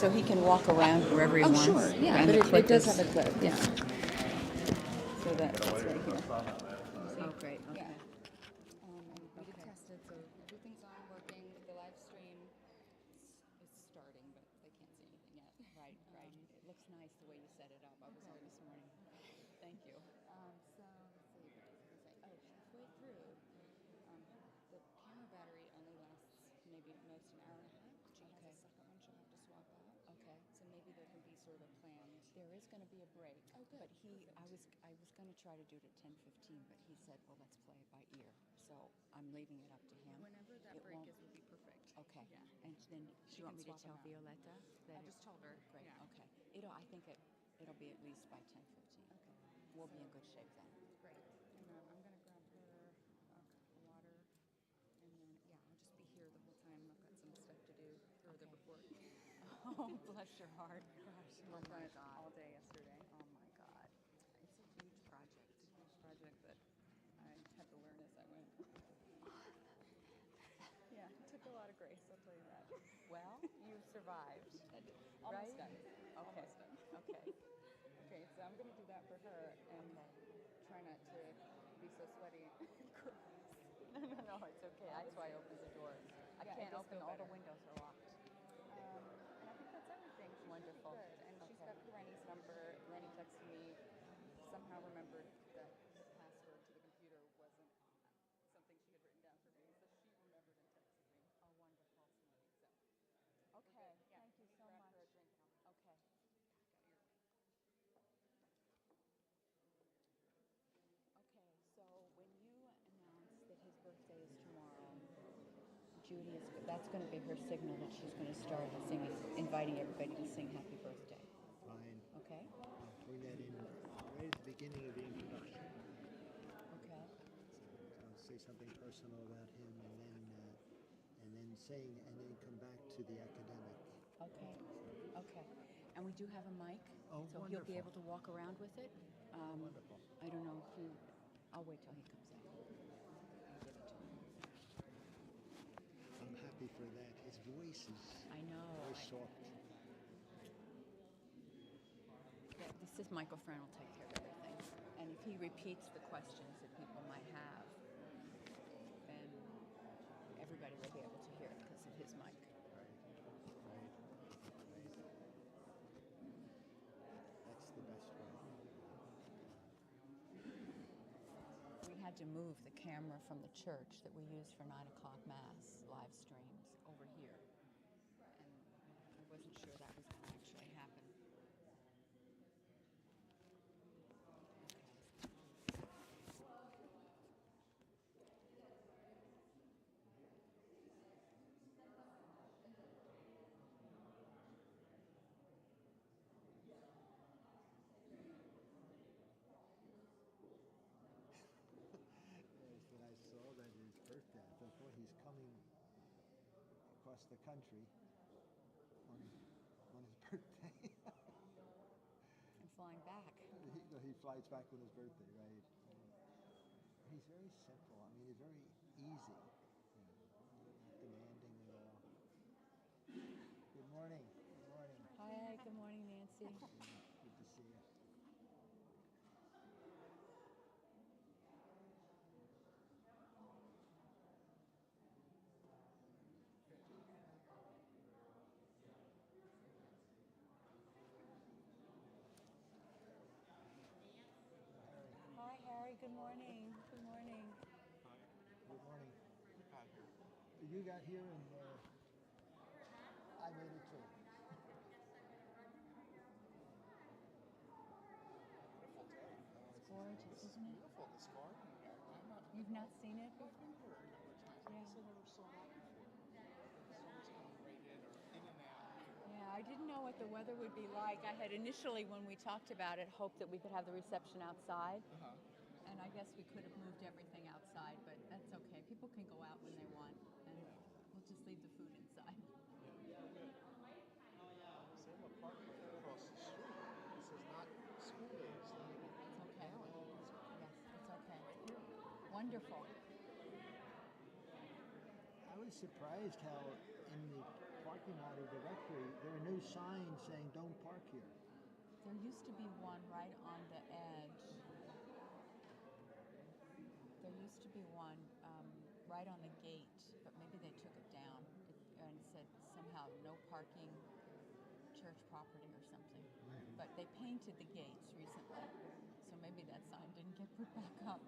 So he can walk around wherever he wants. Sure, yeah, and but the it clip does is- have a clip, yeah. So that's right here. Oh, great. Okay. Yeah. And we did test it, so everything's on, working. The live stream is starting, but they can't see anything yet. Right. It looks nice the way you set it up. I was there this morning. Thank you. So let's see, what was I going to say? Oh, halfway through, the camera battery only lasts maybe at most an hour and a half. She has a second one she'll have to swap out. Okay. So maybe there can be sort of a planned. There is going to be a break. Oh, good. But I was going to try to do it at 10:15, but he said, well, let's play it by ear. So I'm leaving it up to him. Whenever that It break won't- is will be perfect. Okay. Yeah. And then She you want can me to swap tell them out. Violetta that I just told her. Great. Yeah. Okay. I think it'll be at least by 10:15. Okay. We'll be in good shape then. Great. And then I'm going to grab her a cup of water. And then, yeah, I'll just be here the whole time. I've got some stuff to do further Okay. before. Oh, bless your heart. Gosh, Oh worked on my it God. all day yesterday. Oh my God. It's a huge project. It's a huge project that I had to learn as I went. Yeah, it took a lot of grace, I'll tell you that. Well, you survived. Almost Right? done. Okay. Almost done. Okay. Okay, so I'm going to do that for her and try not to be so sweaty. No, it's okay. That's why I opened the door. I Yeah, it can't does open, feel all the better. windows are locked. And I think that's everything. She's Wonderful. Pretty good. And she's Okay. got Rennie's number. Rennie texted me, somehow remembered that the password to the computer wasn't something she had written down for me. So she remembered and texted me. Oh, wonderful. So, Okay, yeah, thank you so grab much. her a drink and I'll Okay. Okay, so when you announce that his birthday is tomorrow, Judy that's going to be her signal that she's going to start singing, inviting everybody to sing happy birthday. Fine. Okay? I'll bring that in right at the beginning of the introduction. Okay. So I'll say something personal about him, and then come back to the academic. Okay. Okay. And we do have a mic, Oh, so he'll be wonderful. able to walk around with it. Wonderful. I don't know if you. I'll wait till he comes in. I'll give it to him. I'm happy for that. His voice is I know. very soft. Yeah, this is Michael Fran will take care of everything. And if he repeats the questions that people might have, then everybody will be able to hear it because of his mic. That's the best way. We had to move the camera from the church that we use for 9 o'clock Mass live streams over here. And I wasn't sure that was going to actually happen. Yes, when I saw that his birthday, I thought, boy, he's coming across the country on his birthday. And flying back. He flies back on his birthday, right? He's very simple. I mean, he's very easy. Not demanding at all. Good morning. Good morning. Hi, good morning, Nancy. Good to see you. Hi, Harry. Good morning. Good morning. Good morning. You got here and I made it too. It's gorgeous, isn't it? Beautiful, this garden. You've not seen it? I've been here a number of times. I guess I never saw that before. The sun's coming right in or in and out. Yeah, I didn't know what the weather would be like. I had initially, when we talked about it, hoped that we could have the reception outside. And I guess we could have moved everything outside, but that's okay. People can go out when they want, and we'll just leave the food inside. Same apartment across the street. This is not school days. It's okay. Yes, it's okay. Wonderful. I was surprised how in the parking lot or the rectory, there are new signs saying don't park here. There used to be one right on the edge. There used to be one right on the gate, but maybe they took it down and said somehow no parking, church property or something. But they painted the gates recently, so maybe that sign didn't get put back up.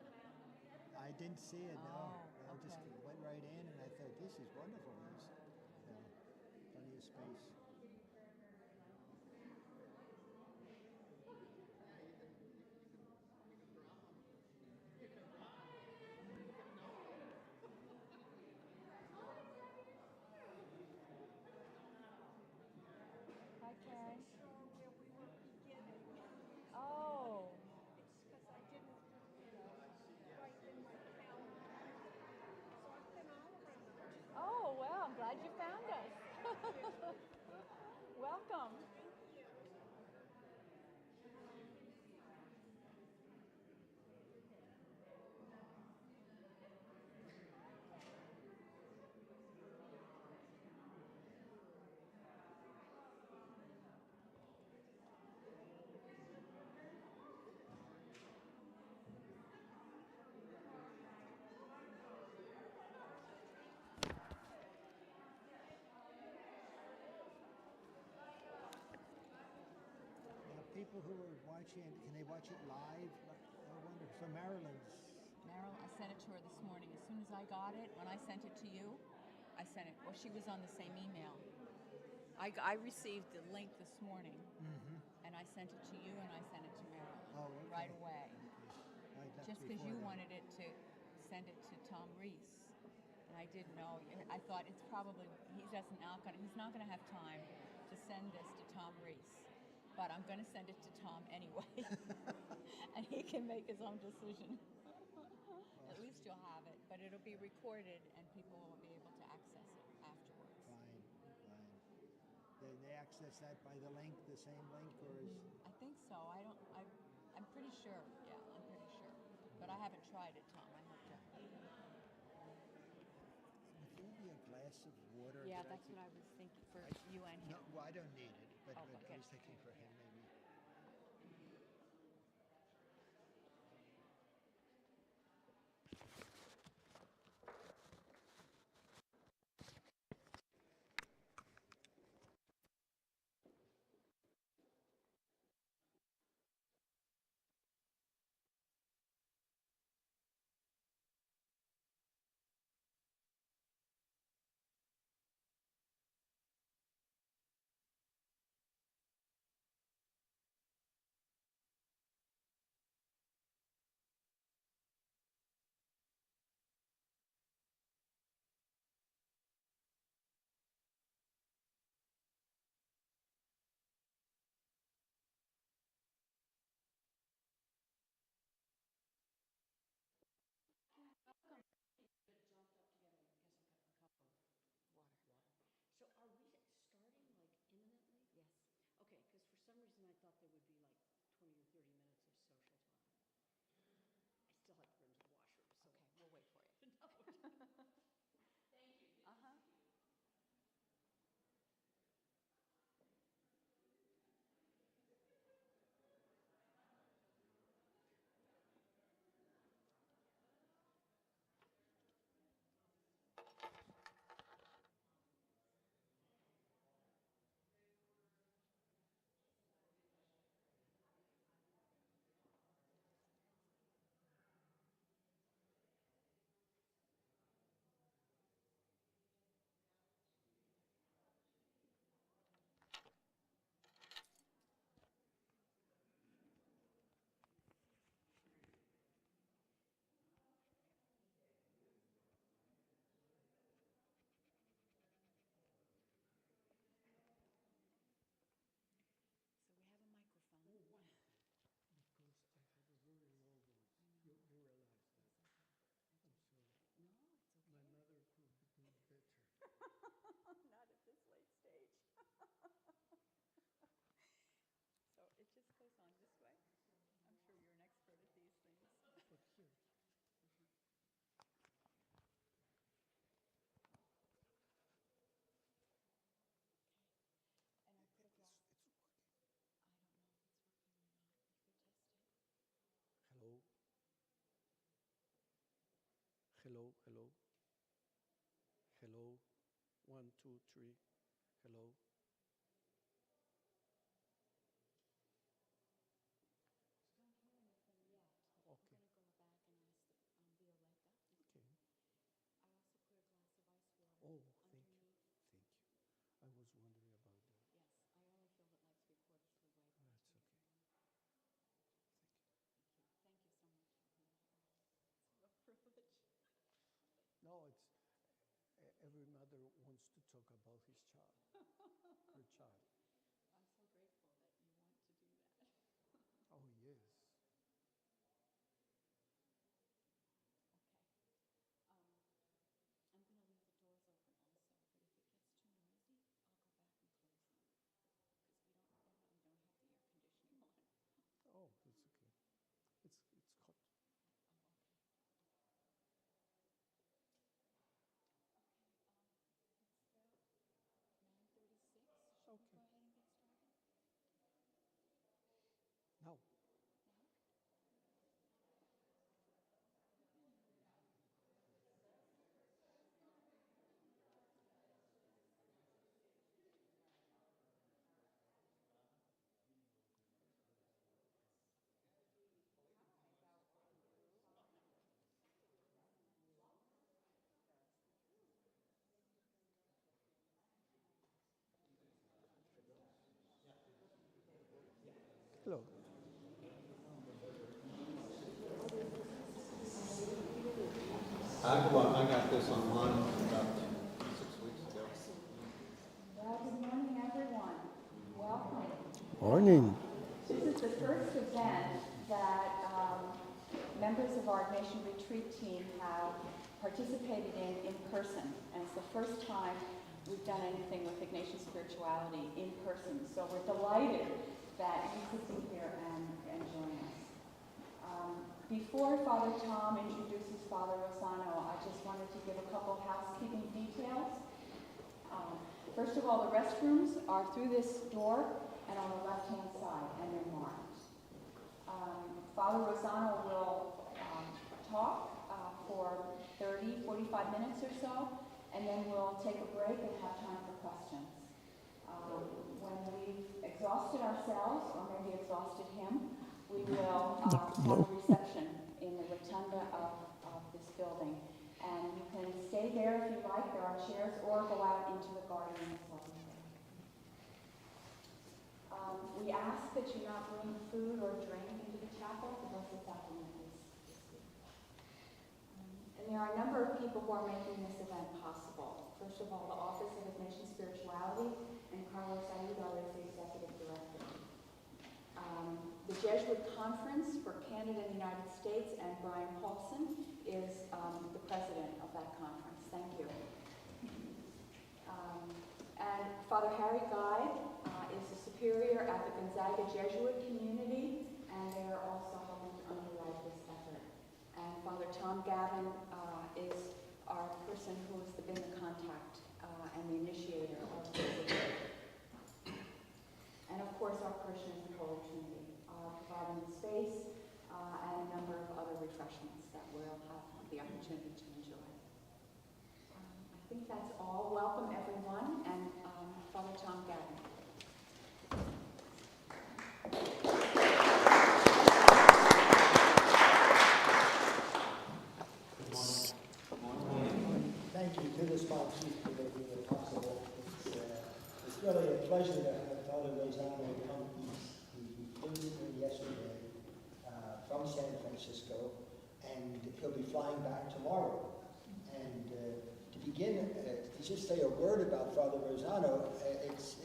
I didn't see it, no. Oh, I just okay. went right in and I thought, this is wonderful. There's plenty of space. Hi, Karen. Oh. Oh, well, I'm glad you found us. Welcome. People who are watching, can they watch it live? I wonder. So Marilyn's. Meryl, I sent it to her this morning. As soon as I got it, when I sent it to you, I sent it. Well, she was on the same email. I received the link this morning, and I sent it to you, and I sent it to Meryl right away. Just because you wanted it to send it to Tom Reese, and I didn't know. I thought it's probably he's not gonna have time to send this to Tom Reese, but I'm gonna send it to Tom anyway, and he can make his own decision. At least you'll have it, but it'll be recorded, and people will be able to access it afterwards. Fine. They access that by the link, the same link, or is? I think so. I'm pretty sure. Yeah, I'm pretty sure. But I haven't tried it, Tom. I hope to. Would there be a glass of water? Yeah, that that's what I was thinking for you and No, him. well, I don't need it, but Oh, I okay. was thinking for him maybe. hello. Hello. 1, 2, 3. Hello. Don't hear anything yet. Okay. I'm going to go back and ask Violetta. Okay. I also put a glass of ice water Oh, thank you. underneath. Thank you. I was wondering about that. Yes, I only filled it like 3/4 of the way. but That's it's okay. really Thank you. Thank you so much. It's a real privilege. No, it's every mother wants to talk about his child, her child. I'm so grateful that you want to do that. Oh, yes. Okay. I'm going to leave the doors open also, but if it gets too noisy, I'll go back and close them because we definitely don't have the air conditioning on. Oh, that's okay. It's hot. Oh, okay. Okay, it's about 9:36. Should we Okay. go ahead and get started? Now. Now? Hello. I got this online about 6 weeks ago. Well, good morning, everyone. Welcome. Morning. This is the first event that members of our Ignatian retreat team have participated in person. And it's the first time we've done anything with Ignatian spirituality in person. So we're delighted that you could be here and join us. Before Father Tom introduces Father Rossano, I just wanted to give a couple housekeeping details. First of all, the restrooms are through this door and on the left-hand side, and they're marked. Father Rossano will talk for 30, 45 minutes or so, and then we'll take a break and have time for questions. When we've exhausted ourselves, or maybe exhausted him, we will have a reception in the rotunda of this building. And you can stay there if you like, there are chairs, or go out into the garden in this lovely day. We ask that you not bring food or drink into the chapel. The Blessed Sacrament is here. And there are a number of people who are making this event possible. First of all, the Office of Ignatian Spirituality, and Carlos Ayudar is the Executive Director. The Jesuit Conference for Canada and the United States, and Brian Paulson is the president of that conference. Thank you. And Father Harry Guide is the superior at the Gonzaga Jesuit community, and they are also helping to underwrite this effort. And Father Tom Gavin is our person who has been the contact and the initiator of this event. And of course, our parishioners in Holy Trinity are providing the space and a number of other refreshments that we'll have the opportunity to enjoy. I think that's all. Welcome, everyone, and Father Tom Gavin. Thank you to the sponsors for making it possible. It's really a pleasure to have Father Rossano come. He flew in yesterday from San Francisco, and he'll be flying back tomorrow. And to begin, to just say a word about Father Rossano, it's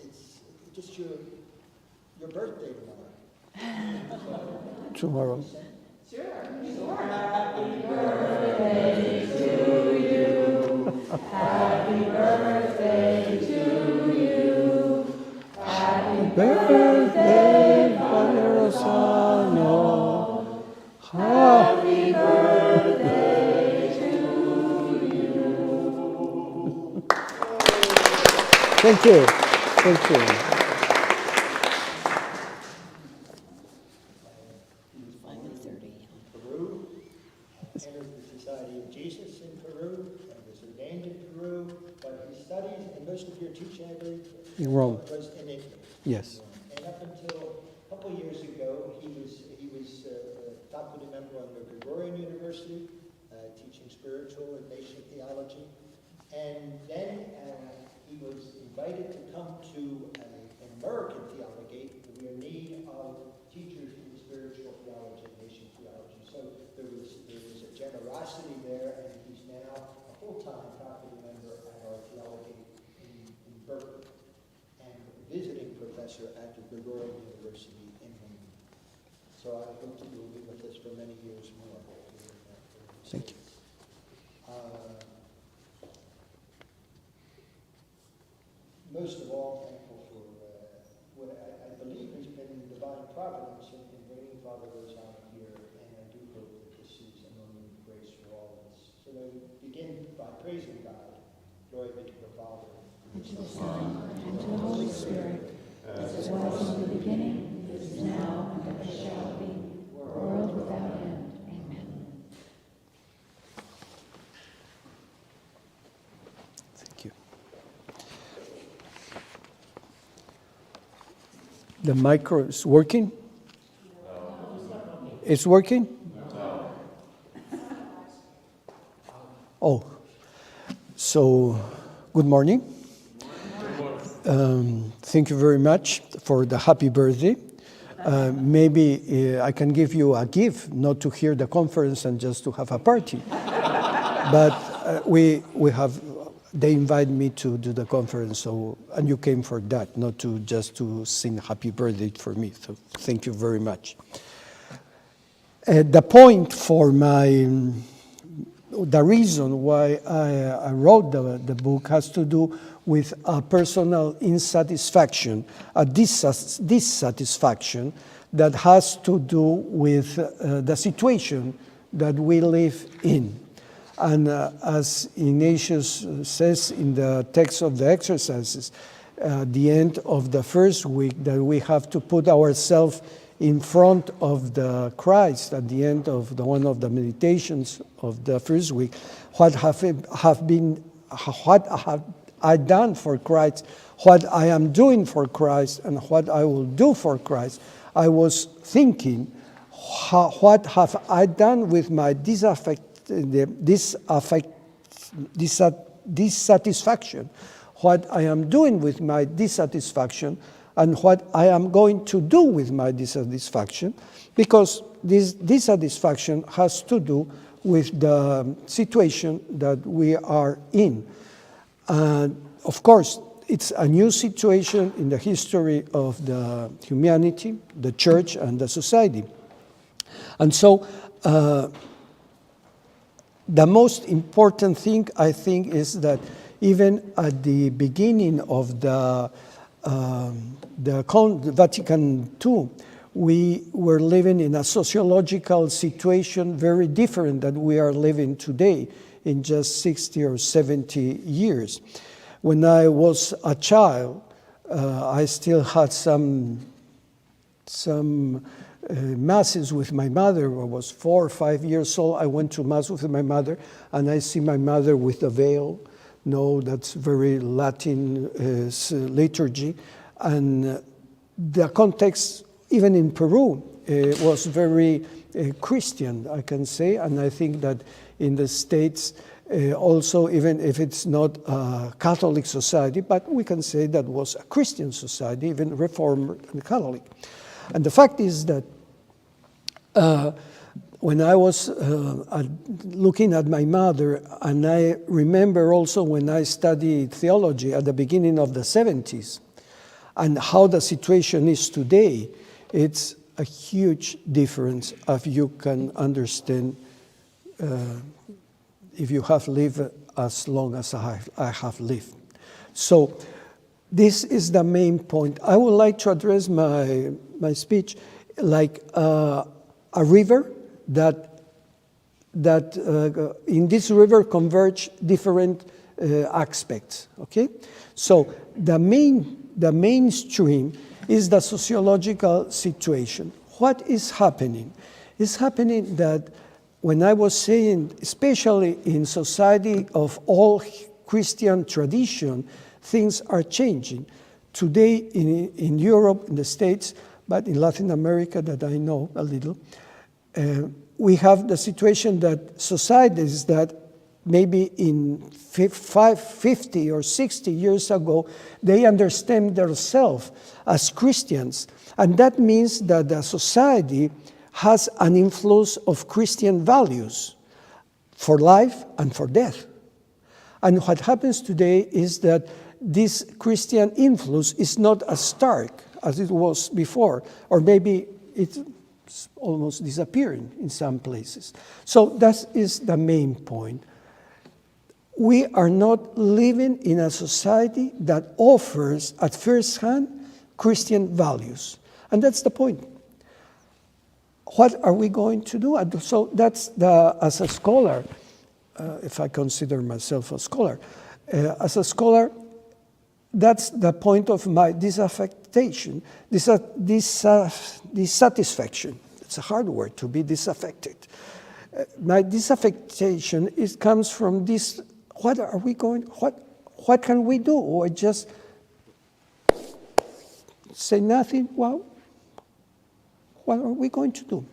just your birthday tomorrow. Tomorrow. Sure. Happy birthday to you. Happy birthday to you. Happy Birthday, Father Rossano. Happy birthday to you. Thank you. Thank you. 5:30. Peru, entered the Society of Jesus in Peru, in Peru, but his studies and most of your teaching, I believe, In Rome. was in Italy. Yes. And up until a couple of years ago, he was faculty member on the Gregorian University, teaching spiritual Ignatian theology. And then he was invited to come to an American theology. We are in need of teachers in spiritual theology, Ignatian theology. So there was a generosity there, and he's now a full-time faculty member at our theology in Berkeley, and visiting professor at the Gregorian University in Rome. So I hope that you will be with us for many years more. Thank you. Most of all, thankful for what I believe has been divine providence in bringing Father Rossano here, and I do hope that this is a moment of grace for all of us. So I begin by praising God. Glory be to the Father, and to the Son, and to the Holy Spirit, as it was in the beginning, is now, and ever shall be, world without end. Amen. Thank you. The micro is working? It's working? Oh, so good morning. Thank you very much for the happy birthday. Maybe I can give you a gift, not to hear the conference and just to have a party. But they invited me to do the conference, and you came for that, not to just to sing happy birthday for me. So thank you very much. The point for the reason why I wrote the book has to do with a personal insatisfaction, a dissatisfaction that has to do with the situation that we live in. And as Ignatius says in the text of the exercises, at the end of the first week, that we have to put ourselves in front of the Christ at the end of one of the meditations of the first week. What have I done for Christ? What I am doing for Christ, and what I will do for Christ? I was thinking, what have I done with my dissatisfaction? What I am doing with my dissatisfaction, and what I am going to do with my dissatisfaction, because this dissatisfaction has to do with the situation that we are in. And of course, it's a new situation in the history of the humanity, the church, and the society. And so, the most important thing, I think, is that even at the beginning of the Vatican II, we were living in a sociological situation very different than we are living today in just 60 or 70 years. When I was a child, I still had some masses with my mother. When I was 4 or 5 years old, I went to mass with my mother, and I see my mother with a veil. No, that's very Latin liturgy. And the context, even in Peru, was very Christian, I can say. And I think that in the States, also, even if it's not a Catholic society, but we can say that was a Christian society, even Reformed and Catholic. And the fact is that when I was looking at my mother, and I remember also when I studied theology at the beginning of the 70s, and how the situation is today, it's a huge difference, if you can understand, if you have lived as long as I have lived. So this is the main point. I would like to address my speech like a river that in this river converge different aspects, okay? So the mainstream is the sociological situation. What is happening? It's happening that when I was saying, especially in society of all Christian tradition, things are changing. Today in Europe, in the States, but in Latin America that I know a little, we have the situation that societies that maybe in 50 or 60 years ago, they understand themselves as Christians. And that means that the society has an influence of Christian values for life and for death. And what happens today is that this Christian influence is not as stark as it was before, or maybe it's almost disappearing in some places. So that is the main point. We are not living in a society that offers at first hand Christian values. And that's the point. What are we going to do? And so that's as a scholar, if I consider myself a scholar, as a scholar, that's the point of my disaffection, dissatisfaction. It's a hard word, to be disaffected. My disaffection comes from this. What are we going? What can we do? Or just say nothing? Well, what are we going to do?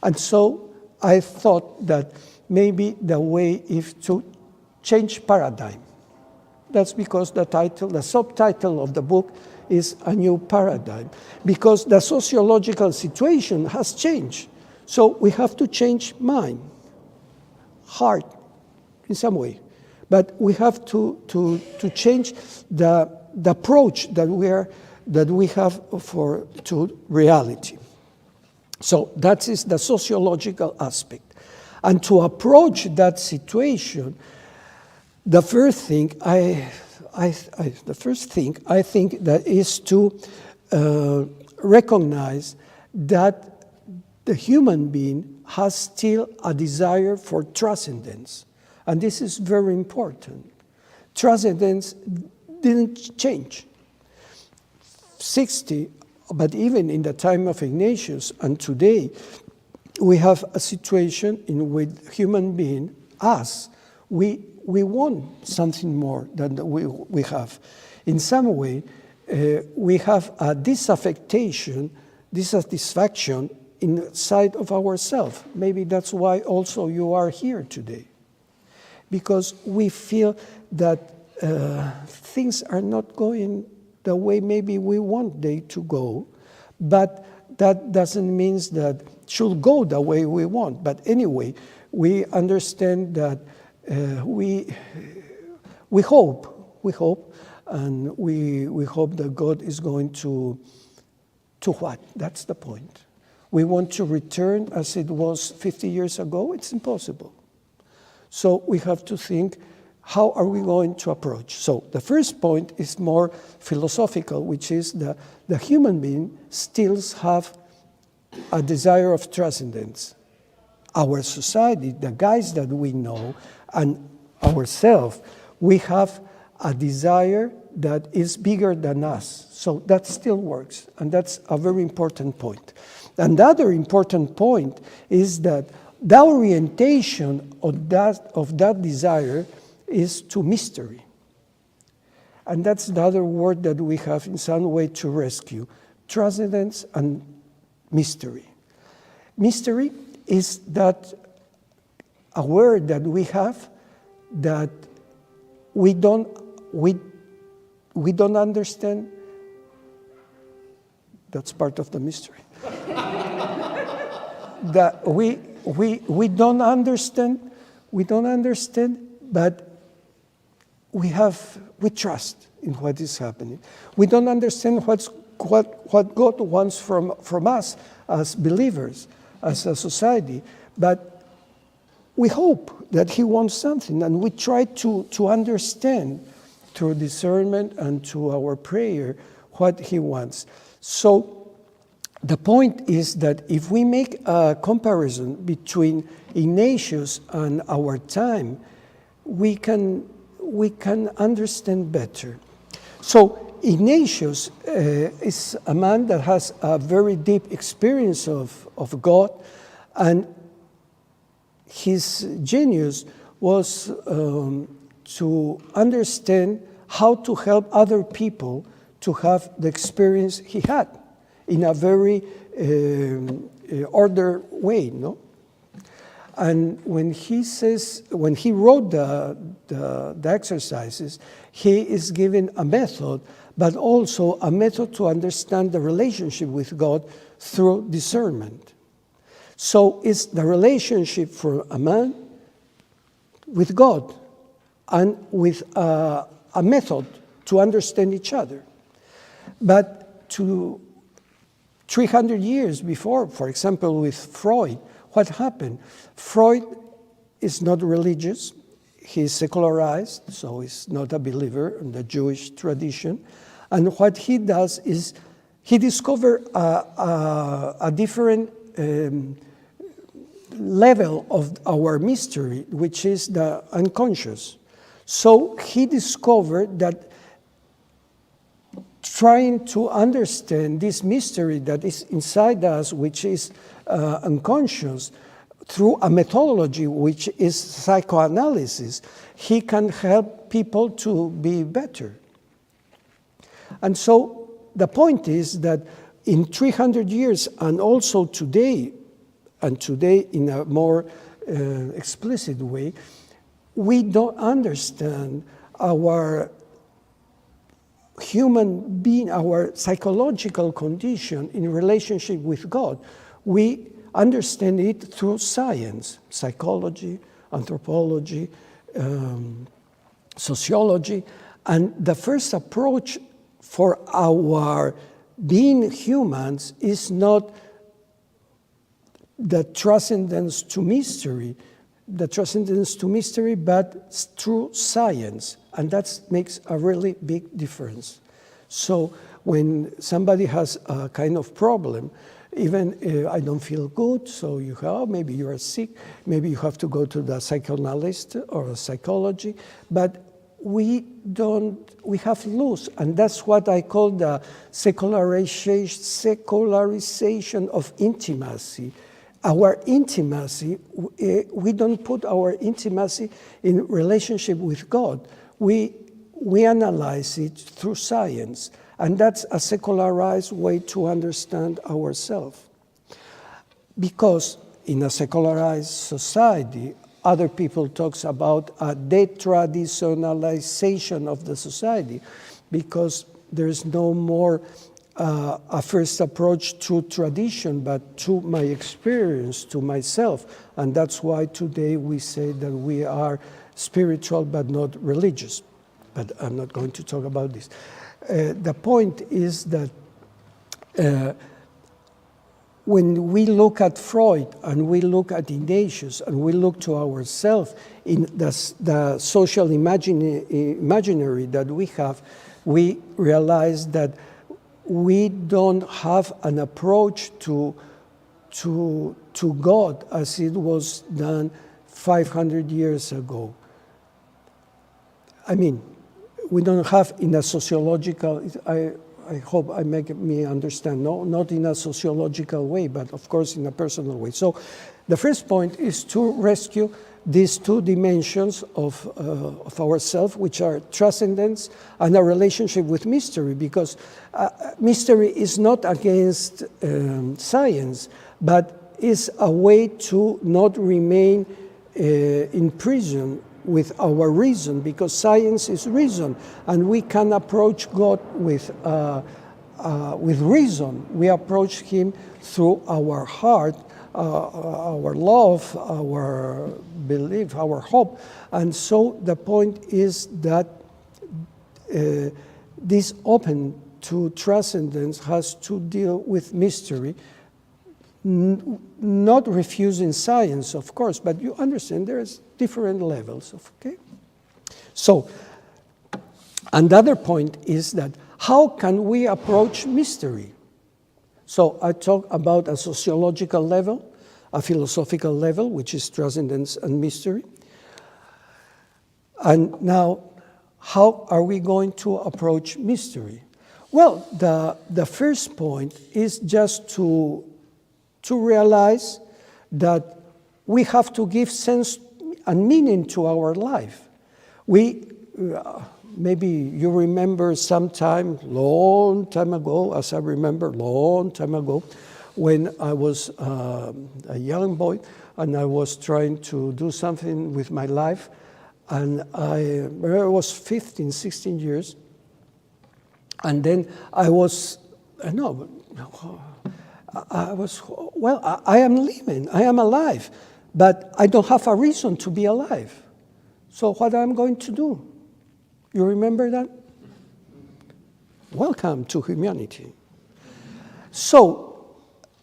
And so I thought that maybe the way is to change paradigm. That's because the subtitle of the book is A New Paradigm, because the sociological situation has changed. So we have to change mind, heart, in some way. But we have to change the approach that we have to reality. So that is the sociological aspect. And to approach that situation, the first thing I think that is to recognize that the human being has still a desire for transcendence. And this is very important. Transcendence didn't change. 60, but even in the time of Ignatius and today, we have a situation in which human being, us, we want something more than we have. In some way, we have a dissatisfaction inside of ourselves. Maybe that's why also you are here today. Because we feel that things are not going the way maybe we want they to go, but that doesn't mean that should go the way we want. But anyway, we understand that we hope, and we hope that God is going to what? That's the point. We want to return as it was 50 years ago. It's impossible. So we have to think, how are we going to approach? So the first point is more philosophical, which is the human being still have a desire of transcendence. Our society, the guys that we know, and ourselves, we have a desire that is bigger than us. So that still works, and that's a very important point. And the other important point is that the orientation of that desire is to mystery. And that's the other word that we have in some way to rescue, transcendence and mystery. Mystery is that a word that we have that we don't understand. That's part of the mystery. That we don't understand, but we trust in what is happening. We don't understand what God wants from us as believers, as a society, but we hope that He wants something, and we try to understand through discernment and through our prayer what He wants. So the point is that if we make a comparison between Ignatius and our time, we can understand better. So Ignatius is a man that has a very deep experience of God, and his genius was to understand how to help other people to have the experience he had in a very ordered way, no? And when he wrote the exercises, he is given a method, but also a method to understand the relationship with God through discernment. So it's the relationship for a man with God and with a method to understand each other. But 300 years before, for example, with Freud, what happened? Freud is not religious. He's secularized, so he's not a believer in the Jewish tradition. And what he does is he discovered a different level of our mystery, which is the unconscious. So he discovered that trying to understand this mystery that is inside us, which is unconscious, through a methodology which is psychoanalysis, he can help people to be better. And so the point is that in 300 years, and also today, and today in a more explicit way, we don't understand our human being, our psychological condition in relationship with God. We understand it through science, psychology, anthropology, sociology, and the first approach for our being humans is not the transcendence to mystery, but through science, and that makes a really big difference. So when somebody has a kind of problem, even I don't feel good, so you have, maybe you are sick, maybe you have to go to the psychoanalyst or psychology, but we have lost, and that's what I call the secularization of intimacy. Our intimacy, we don't put our intimacy in relationship with God. We analyze it through science, and that's a secularized way to understand ourselves. Because in a secularized society, other people talks about a detraditionalization of the society, because there's no more a first approach to tradition, but to my experience, to myself. And that's why today we say that we are spiritual but not religious. But I'm not going to talk about this. The point is that when we look at Freud and we look at Ignatius and we look to ourselves in the social imaginary that we have, we realize that we don't have an approach to God as it was done 500 years ago. I mean, we don't have in a sociological, I hope I make me understand, no, not in a sociological way, but of course in a personal way. So the first point is to rescue these two dimensions of ourselves, which are transcendence and a relationship with mystery, because mystery is not against science, but is a way to not remain in prison with our reason, because science is reason, and we can approach God with reason. We approach Him through our heart, our love, our belief, our hope. And so the point is that this open to transcendence has to deal with mystery, not refusing science, of course, but you understand there's different levels, okay? So, another point is that how can we approach mystery? So I talk about a sociological level, a philosophical level, which is transcendence and mystery. And now, how are we going to approach mystery? Well, the first point is just to realize that we have to give sense and meaning to our life. Maybe you remember sometime, long time ago, as I remember, long time ago, when I was a young boy and I was trying to do something with my life, and I was 15, 16 years, and then I am living, I am alive, but I don't have a reason to be alive. So what am I going to do? You remember that? Welcome to humanity. So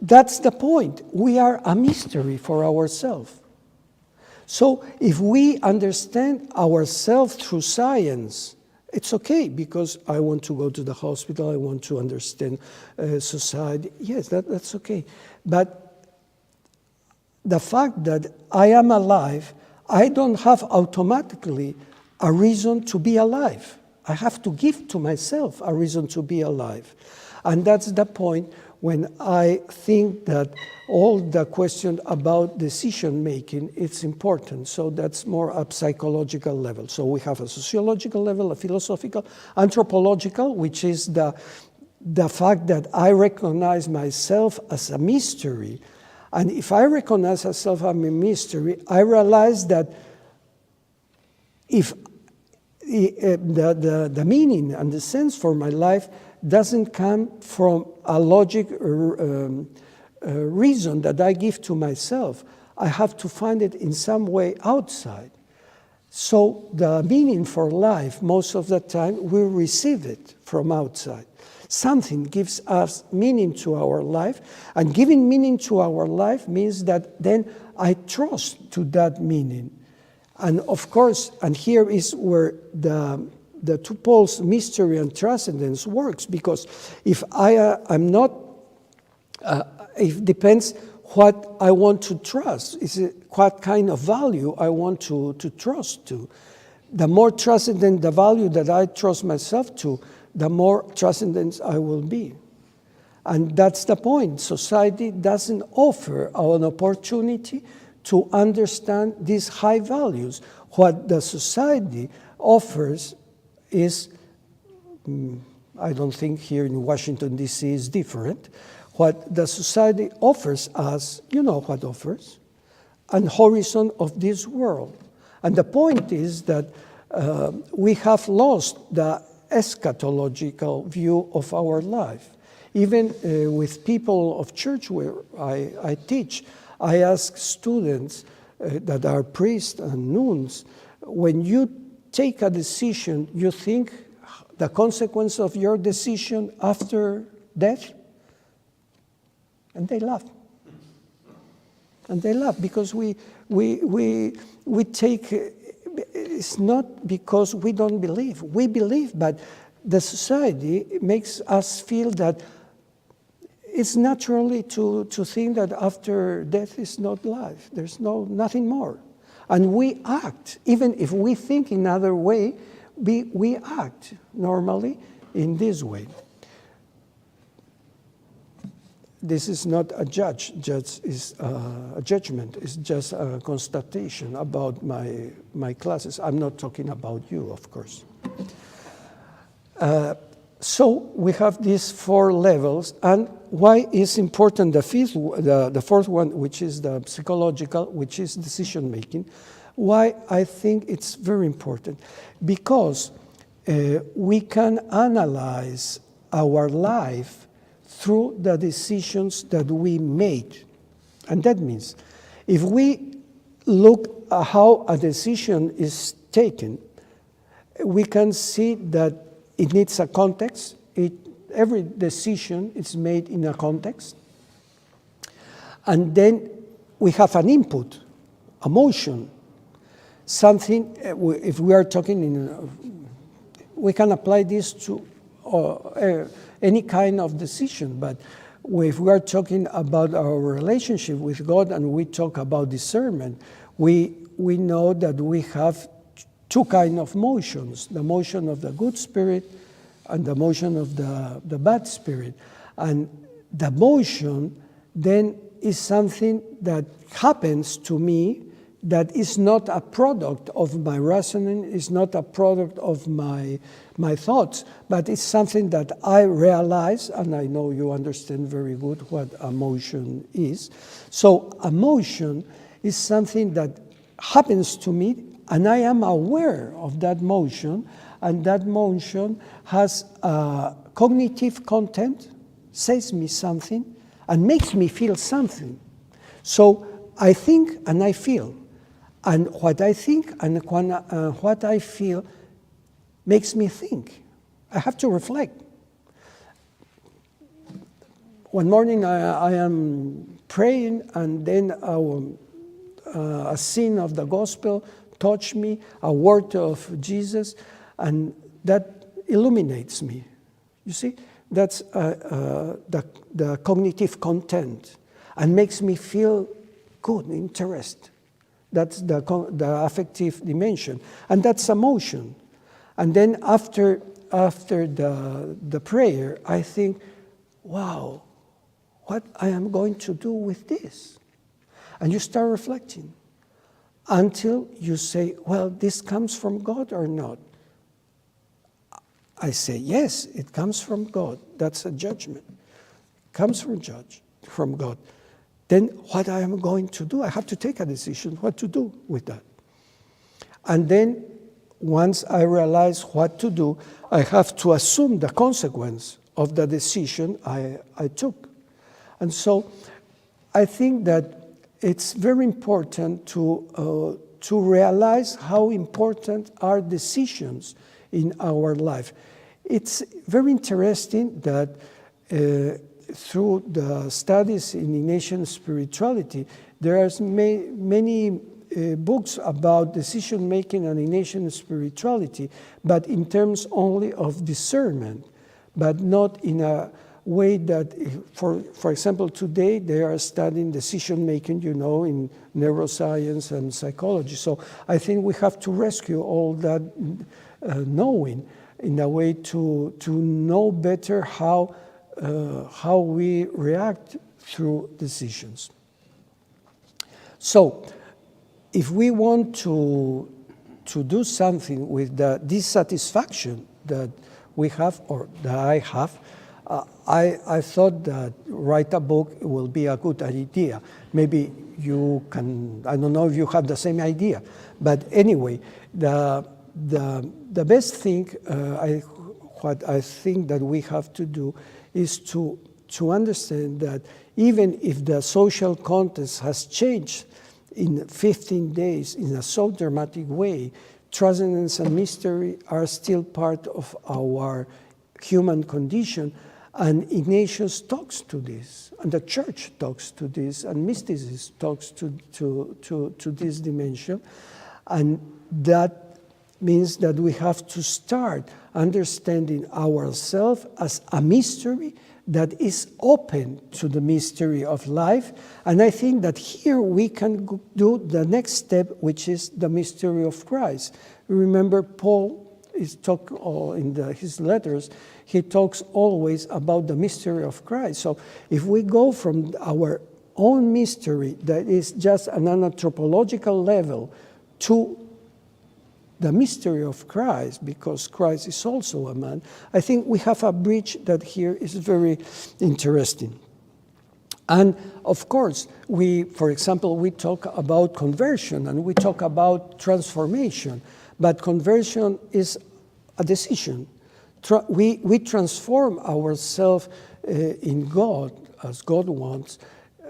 that's the point. We are a mystery for ourselves. So if we understand ourselves through science, it's okay, because I want to go to the hospital, I want to understand society. Yes, that's okay. But the fact that I am alive, I don't have automatically a reason to be alive. I have to give to myself a reason to be alive. And that's the point when I think that all the question about decision making, it's important. So that's more a psychological level. So we have a sociological level, a philosophical, anthropological, which is the fact that I recognize myself as a mystery. And if I recognize myself as a mystery, I realize that if the meaning and the sense for my life doesn't come from a logic reason that I give to myself, I have to find it in some way outside. So the meaning for life, most of the time, we receive it from outside. Something gives us meaning to our life, and giving meaning to our life means that then I trust to that meaning. And of course, and here is where the two poles, mystery and transcendence, works, because if I'm not, it depends what I want to trust. Is it what kind of value I want to trust to? The more transcendent the value that I trust myself to, the more transcendent I will be. And that's the point. Society doesn't offer an opportunity to understand these high values. What the society offers is, I don't think here in Washington, D.C. is different. What the society offers us, you know what offers? An horizon of this world. And the point is that we have lost the eschatological view of our life. Even with people of church where I teach, I ask students that are priests and nuns, when you take a decision, you think the consequence of your decision after death? And they laugh. And they laugh because we take, it's not because we don't believe. We believe, but the society makes us feel that it's naturally to think that after death is not life. There's nothing more. And we act, even if we think in another way, we act normally in this way. This is not a judgment is just a constatation about my classes. I'm not talking about you, of course. So we have these four levels, and why is important the fourth one, which is the psychological, which is decision making? Why I think it's very important? Because we can analyze our life through the decisions that we made. And that means if we look at how a decision is taken, we can see that it needs a context. Every decision is made in a context. And then we have an input, a motion, something, if we are talking we can apply this to any kind of decision, but if we are talking about our relationship with God and we talk about discernment, we know that we have two kinds of motions, the motion of the good spirit and the motion of the bad spirit. And the motion then is something that happens to me that is not a product of my reasoning, is not a product of my thoughts, but it's something that I realize, and I know you understand very good what emotion is. So emotion is something that happens to me, and I am aware of that motion, and that motion has a cognitive content, says me something, and makes me feel something. So I think and I feel. And what I think and what I feel makes me think. I have to reflect. One morning I am praying, and then a scene of the gospel touched me, a word of Jesus, and that illuminates me. You see, that's the cognitive content, and makes me feel good, interest. That's the affective dimension, and that's emotion. And then after the prayer, I think, wow, what I am going to do with this? And you start reflecting until you say, well, this comes from God or not? I say, yes, it comes from God. That's a judgment. It comes from God. Then what I am going to do, I have to take a decision what to do with that. And then once I realize what to do, I have to assume the consequence of the decision I took. And so I think that it's very important to realize how important are decisions in our life. It's very interesting that through the studies in Ignatian spirituality, there are many books about decision-making and Ignatian spirituality, but in terms only of discernment, but not in a way that, for example, today they are studying decision-making, in neuroscience and psychology. So I think we have to rescue all that knowing in a way to know better how we react through decisions. So, if we want to do something with the dissatisfaction that we have, or that I have, I thought that write a book will be a good idea. Maybe you can, I don't know if you have the same idea, but anyway, the best thing, what I think that we have to do is to understand that even if the social context has changed in 15 days in a so dramatic way, transcendence and mystery are still part of our human condition. And Ignatius talks to this, and the Church talks to this, and mysticism talks to this dimension. And that means that we have to start understanding ourselves as a mystery that is open to the mystery of life. And I think that here we can do the next step, which is the mystery of Christ. Remember, Paul is in his letters, he talks always about the mystery of Christ. So if we go from our own mystery that is just an anthropological level to the mystery of Christ, because Christ is also a man, I think we have a bridge that here is very interesting. And of course, for example, we talk about conversion and we talk about transformation, but conversion is a decision. We transform ourselves in God, as God wants,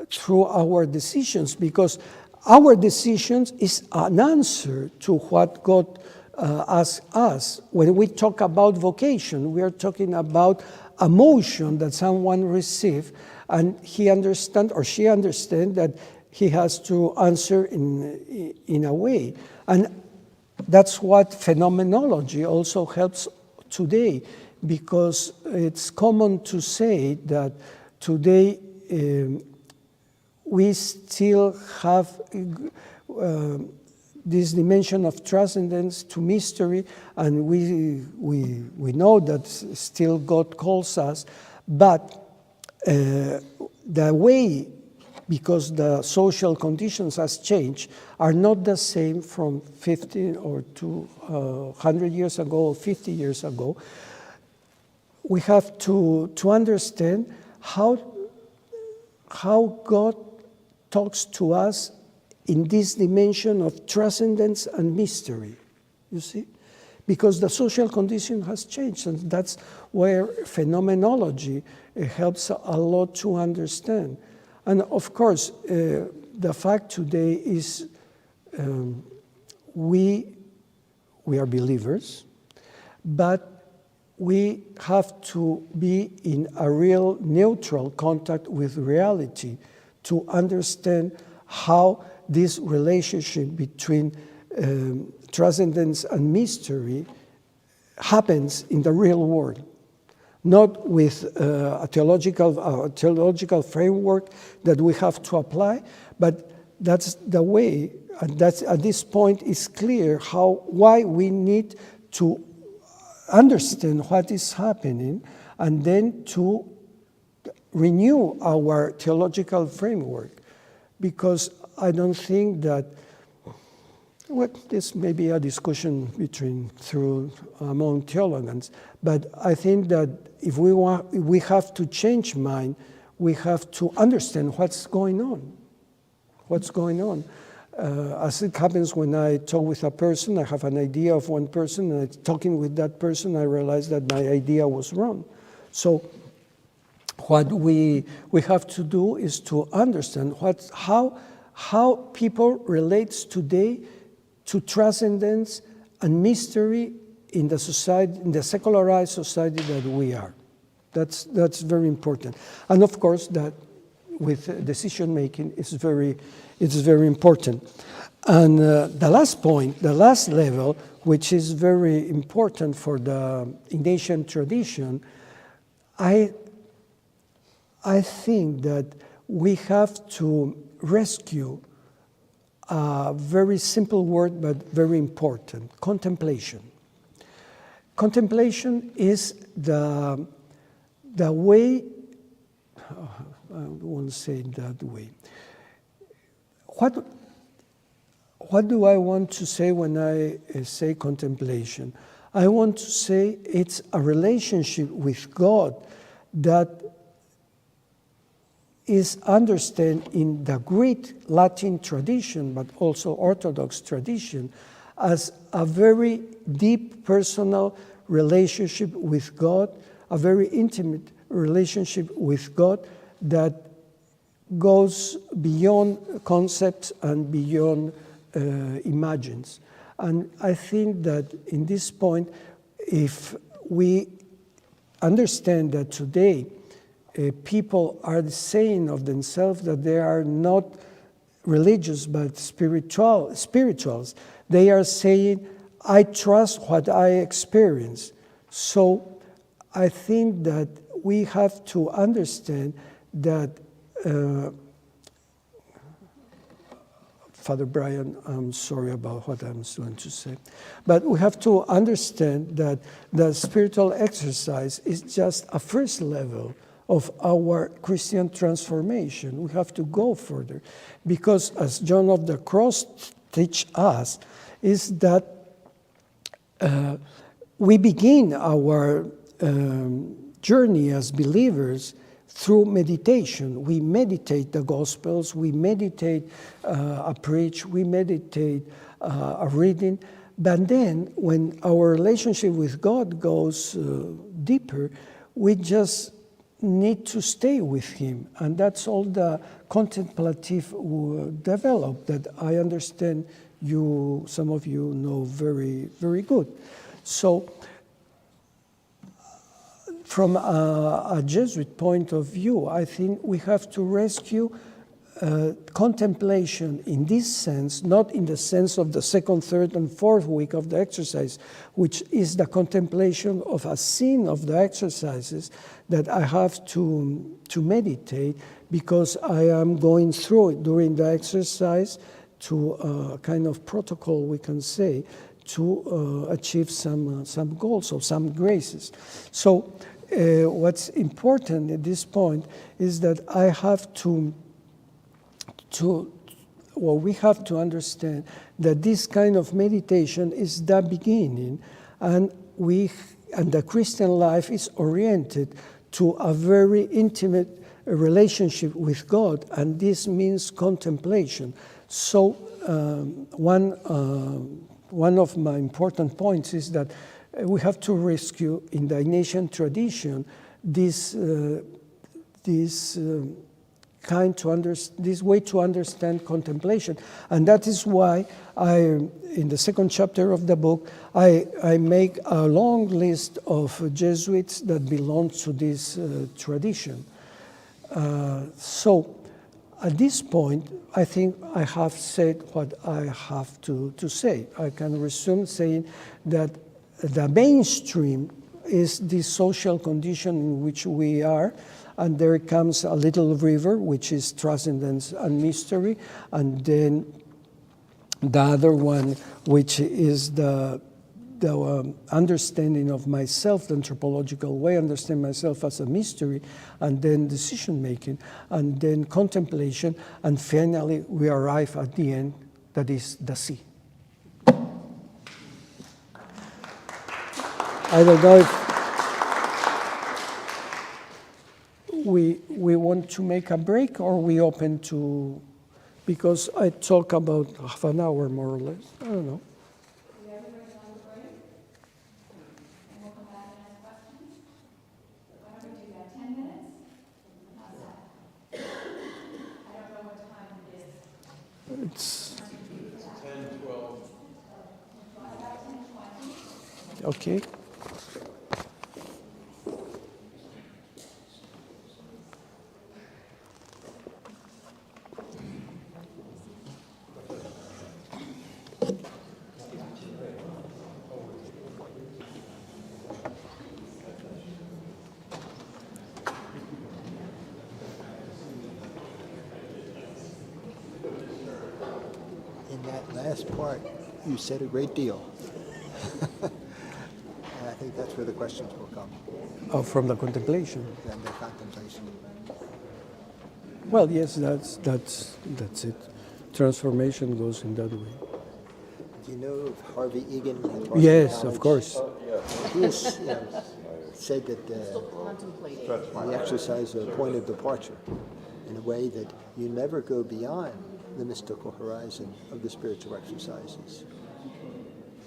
through our decisions, because our decisions is an answer to what God asks us. When we talk about vocation, we are talking about a motion that someone receives, and he understands or she understands that he has to answer in a way. And that's what phenomenology also helps today, because it's common to say that today we still have this dimension of transcendence to mystery, and we know that still God calls us, but the way because the social conditions has changed, are not the same from 50 or 200 years ago or 50 years ago. We have to understand how God talks to us in this dimension of transcendence and mystery, you see? Because the social condition has changed, and that's where phenomenology helps a lot to understand. And of course, the fact today is we are believers, but we have to be in a real neutral contact with reality to understand how this relationship between transcendence and mystery happens in the real world. Not with a theological framework that we have to apply, but that's the way, and that's at this point is clear why we need to understand what is happening and then to renew our theological framework. Because I don't think that, well, this may be a discussion among theologians, but I think that if we have to change mind, we have to understand what's going on. What's going on? As it happens when I talk with a person, I have an idea of one person, and talking with that person, I realize that my idea was wrong. So what we have to do is to understand how people relates today to transcendence and mystery in the society, in the secularized society that we are. That's very important. And of course, that with decision making is very important. And the last point, the last level, which is very important for the Ignatian tradition, I think that we have to rescue a very simple word, but very important: contemplation. Contemplation is the way. I won't say it that way. What do I want to say when I say contemplation? I want to say it's a relationship with God that is understood in the Greek Latin tradition, but also Orthodox tradition, as a very deep personal relationship with God, a very intimate relationship with God that goes beyond concepts and beyond imagines. And I think that in this point, if we understand that today people are saying of themselves that they are not religious but spirituals, they are saying, I trust what I experience. So I think that we have to understand that Father Brian, I'm sorry about what I'm going to say. But we have to understand that the spiritual exercise is just a first level of our Christian transformation. We have to go further. Because as John of the Cross teach us, is that we begin our journey as believers through meditation. We meditate the Gospels, we meditate a preach, we meditate a reading, but then when our relationship with God goes deeper, we just need to stay with Him. And that's all the contemplative develop that I understand some of you know very, very good. So, from a Jesuit point of view, I think we have to rescue contemplation in this sense, not in the sense of the second, third, and fourth week of the exercise, which is the contemplation of a scene of the exercises that I have to meditate because I am going through it during the exercise to a kind of protocol, we can say, to achieve some goals or some graces. So what's important at this point is that I have to we have to understand that this kind of meditation is the beginning, and the Christian life is oriented to a very intimate relationship with God, and this means contemplation. So one of my important points is that we have to rescue in the Ignatian tradition this way to understand contemplation, and that is why in the second chapter of the book, I make a long list of Jesuits that belong to this tradition. So at this point, I think I have said what I have to say. I can resume saying that the mainstream is the social condition in which we are, and there comes a little river, which is transcendence and mystery, and then the other one, which is the understanding of myself, the anthropological way, understand myself as a mystery, and then decision-making, and then contemplation, and finally we arrive at the end, that is the sea. I don't know if we want to make a break, or we open to, because I talk about half an hour more or less. I don't know. It's 10, 12. Okay. In that last part, you said a great deal. And I think that's where the questions will come, Oh, from the contemplation. and the contemplation. Well, yes, that's it. Transformation goes in that way. Do you know of Harvey Egan? at Boston Yes, of College? course. He has said that we exercise a point of departure in a way that you never go beyond the mystical horizon of the spiritual exercises,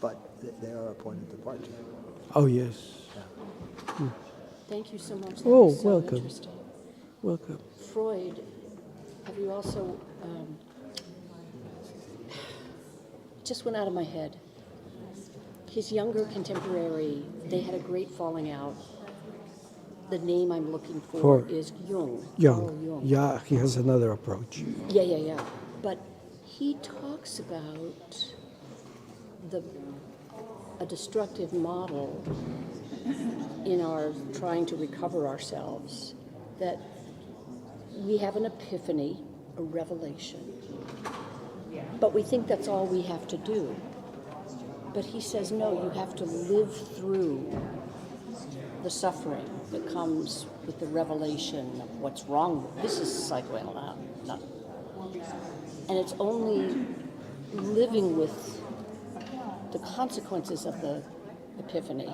but they are a point of departure. Oh, yes. Thank you so much. That Oh, was so welcome. interesting. Welcome. Freud, have you also, just went out of my head. His younger contemporary, they had a great falling out. The name I'm looking for is Jung. Carl Young. Yeah, he has another approach. Yeah. But he talks about a destructive model in our trying to recover ourselves, that we have an epiphany, a revelation, but we think that's all we have to do. But he says, no, you have to live through the suffering that comes with the revelation of what's wrong. This is psychoanalysis, and it's only living with the consequences of the epiphany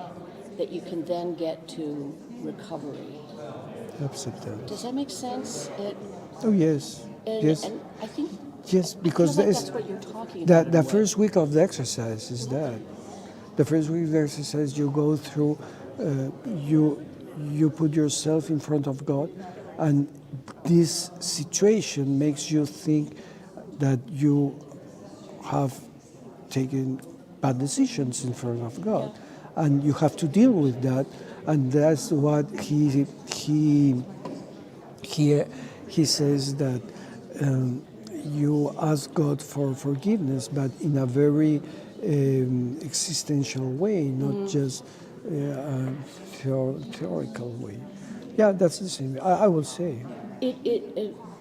that you can then get to recovery. Absolutely. Does that make sense? Oh, yes. Yes. And I think Yes, because I feel like that's what you're talking about. the in a way. first week of the exercise is that. The first week of the exercise, you go through, you put yourself in front of God, and this situation makes you think that you have taken bad decisions in front of God, and you have to deal with that, and that's what he says, that you ask God for forgiveness, but in a very existential way, not just a theoretical way. Yeah, that's the same. I will say.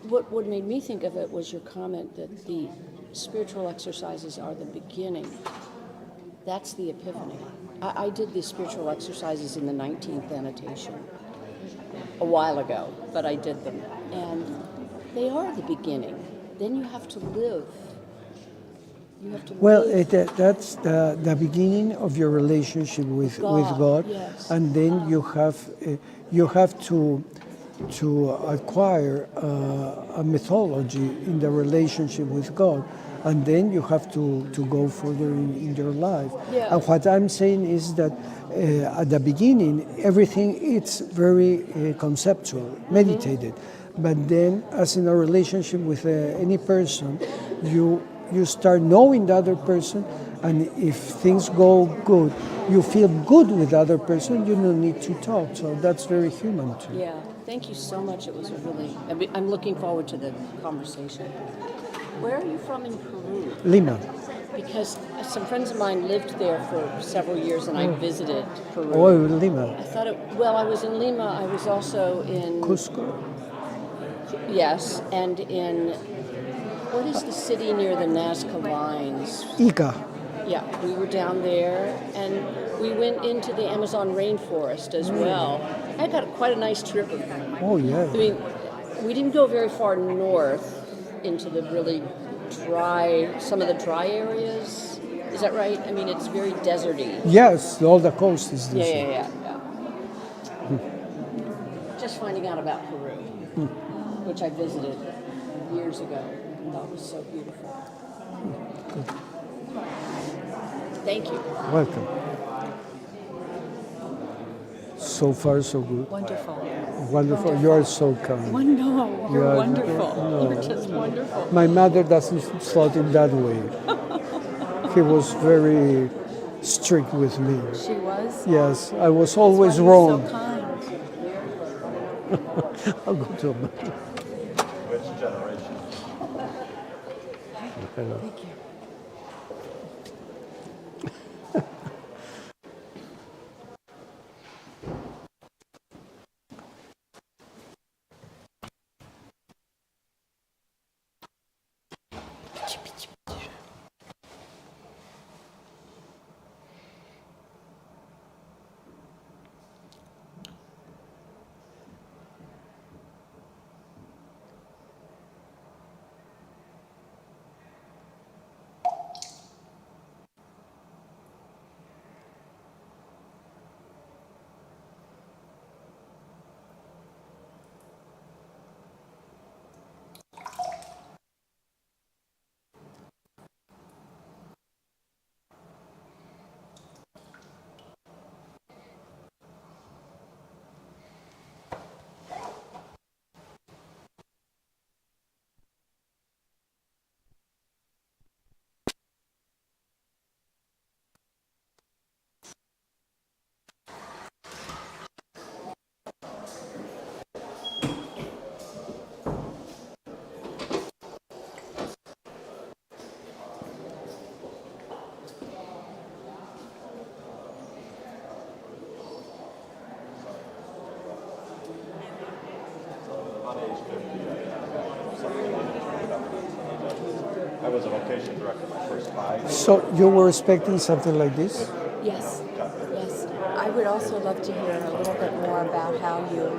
What made me think of it was your comment that the spiritual exercises are the beginning. That's the epiphany. I did the spiritual exercises in the 19th annotation a while ago, but I did them. And they are the beginning. then you have to live. You have to Well, live. that's the beginning of your relationship with God, yes. and then you have to acquire a mythology in the relationship with God, and then you have to go further in your life. Yeah. And what I'm saying is that at the beginning, everything it's very conceptual, meditated, but then, as in a relationship with any person, you start knowing the other person, and if things go good, you feel good with the other person, you don't need to talk. So that's very human too. Yeah, thank you so much. It was I'm looking forward to the conversation. Where are you from in Peru? Lima. Because some friends of mine lived there for several years, and I visited Peru. Oh, Lima. I was in Lima. I was also in Cusco. Yes, and in what is the city near the Nazca lines? Ica. Yeah, we were down there, and we went into the Amazon rainforest as well. I got quite a nice trip. Oh, yeah. I mean, we didn't go very far north into the really some of the dry areas. Is that right? I mean, it's very deserty. Yes, all the coast is this. Yeah. Just finding out about Peru, which I visited years ago, and thought was so beautiful. Thank you. Welcome. So far, so good. Wonderful. Wonderful. You are so kind. No, you're Yeah, wonderful. no. You're just wonderful. My mother doesn't thought in that way. He was very strict with me. She was? Yes, I was always That's why wrong. you're so kind. I'll go to him. Which generation? Thank you. I was a vocation director my first 5. So you were expecting something like this? Yes. I would also love to hear a little bit more about how you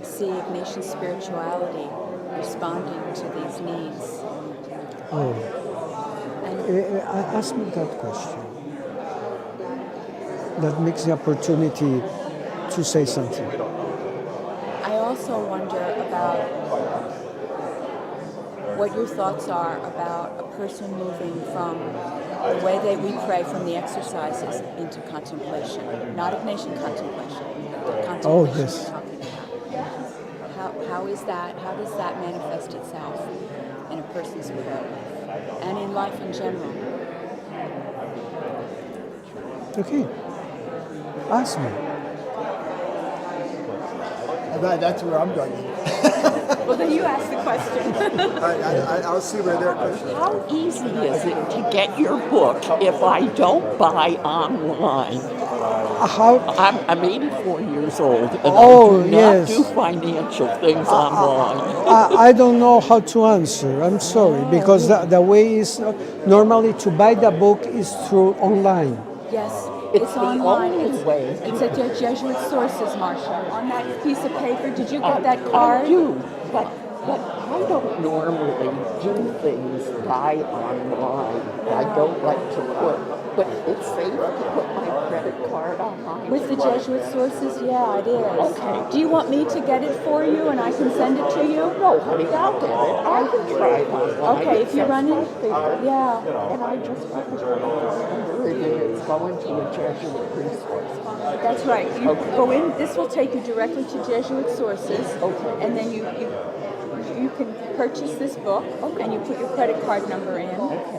see Ignatian spirituality responding to these needs. Oh, And ask me that question. That makes the opportunity to say something. I also wonder about what your thoughts are about a person moving from the way that we pray from the exercises into contemplation, not Ignatian contemplation, but contemplation Oh, yes. we're talking about. How is that? How does that manifest itself in a person's prayer life and in life in general? Okay. Ask me. That's where I'm going. Well, then you ask the question. I'll see where they're going. How easy is it to get your book if I don't buy online? I'm 84 years old, and I do not do financial things online. I don't know how to answer. I'm sorry, because the way is normally to buy the book is through online. Yes, It's the online. only way. It's at your Jesuit sources, Marcia. On that piece of paper, did you get that card? I do. But I don't normally do things buy online. I don't like to but it's safe to put my credit card online. With the Jesuit sources, yeah, it is. Okay. Do you want me to get it for you and I can send it to you? No, honey, I'll get it. I can try it online. Okay, if you run it, yeah. And I just put the credit card number in and it's going to a Jesuit resource. That's right. You go in, this will take you directly to Jesuit sources. Okay. And then you can purchase this book and you put your credit card number in. Okay.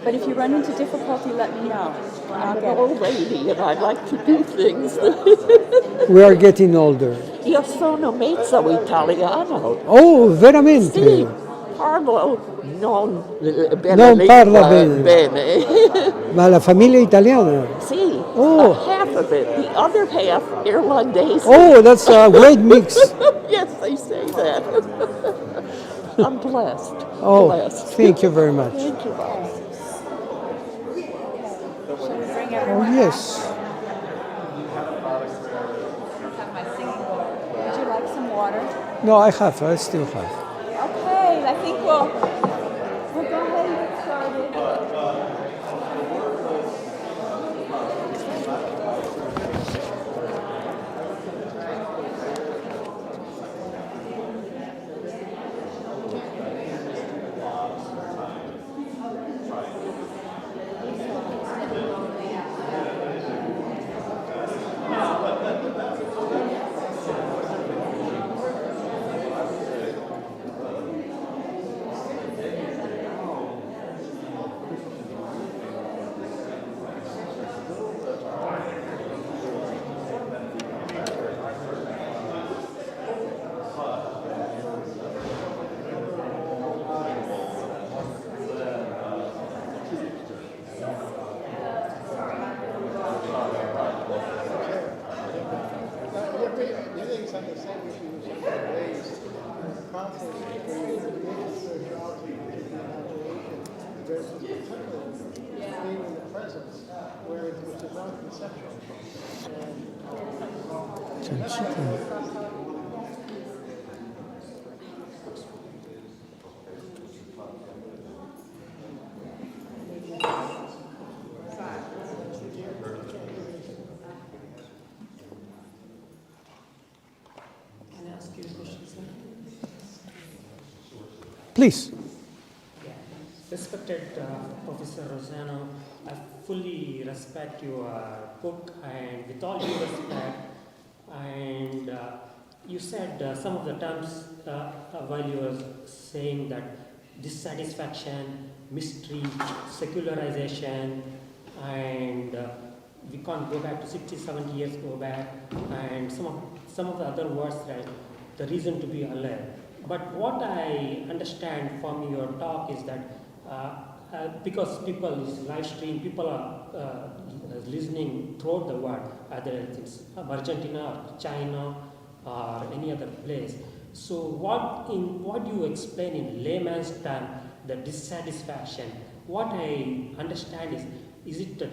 But if you run into difficulty, let me know. I'm an old lady and I like to do things. We are getting older. Io sono mezzo italiano. Oh, veramente? Sì, parlo non bene. Non parla bene. bene. Ma la famiglia è italiana? Sì, Oh. half of it. The other half, irlandese. Oh, that's a great mix. Yes, they say that. I'm blessed. Oh, Blessed. thank you very much. Thank you. Oh, yes. Would you like some water? No, I still have. Okay, I think we'll go ahead and get started. Everything's on the same issue as raised. Conflict between religious spirituality, which is the imagination, versus the temple, being in the presence, which is non-conceptual. Please. Respected Professor Rossano, I fully respect your book and with all due respect, and you said some of the terms while you were saying that dissatisfaction, mystery, secularization, and we can't go back to 60, 70 years go back, and some of the other words, right, the reason to be alive. But what I understand from your talk is that because people is live stream, people are listening throughout the world, either it's Argentina or China or any other place. So what do you explain in layman's term the dissatisfaction? What I understand is it the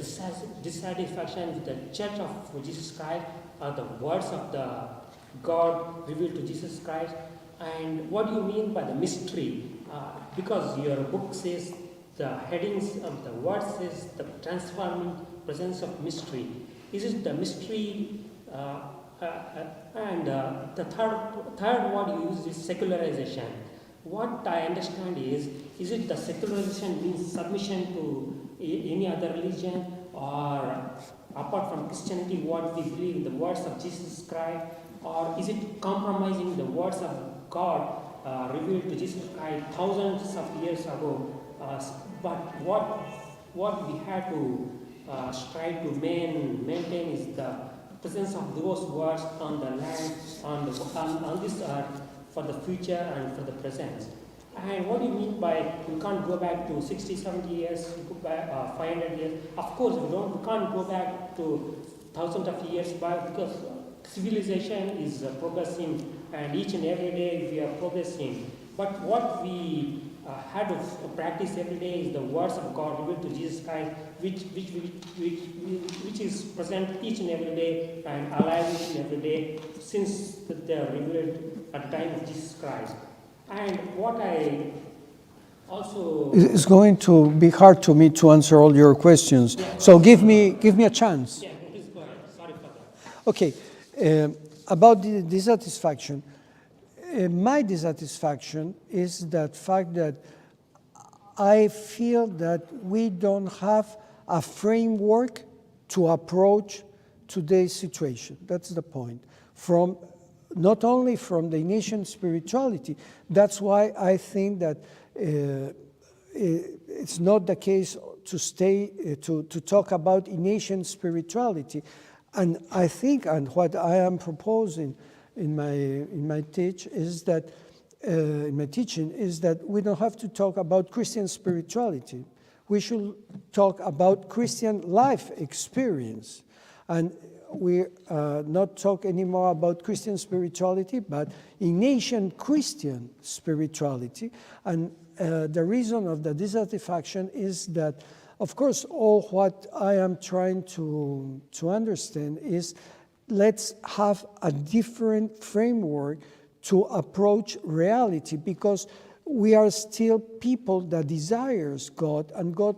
dissatisfaction with the Church of Jesus Christ or the words of the God revealed to Jesus Christ? And what do you mean by the mystery? Because your book says the headings of the word says the transforming presence of mystery. Is it the mystery? And the third word you use is secularization. What I understand is it the secularization means submission to any other religion, or apart from Christianity, what we believe in the words of Jesus Christ, or is it compromising the words of God revealed to Jesus Christ thousands of years ago? But what we had to strive to maintain is the presence of those words on the land, on this earth, for the future and for the present. And what do you mean by we can't go back to 60, 70 years, 500 years? Of course, we can't go back to thousands of years back, because civilization is progressing, and each and every day we are progressing. But what we had to practice every day is the words of God revealed to Jesus Christ, which is present each and every day and alive each and every day since they are revealed at the time of Jesus Christ. And what I also... It's going to be hard to me to answer all your questions, so give me a chance. Yeah, please go ahead. Sorry for that. Okay, about the dissatisfaction. My dissatisfaction is that fact that I feel that we don't have a framework to approach today's situation. That's the point. From not only from the Ignatian spirituality, that's why I think that it's not the case to talk about Ignatian spirituality. And I think, and what I am proposing in my teaching is that we don't have to talk about Christian spirituality. We should talk about Christian life experience, and we not talk anymore about Christian spirituality, but Ignatian Christian spirituality. And the reason of the dissatisfaction is that, of course, all what I am trying to understand is, let's have a different framework to approach reality, because we are still people that desires God, and God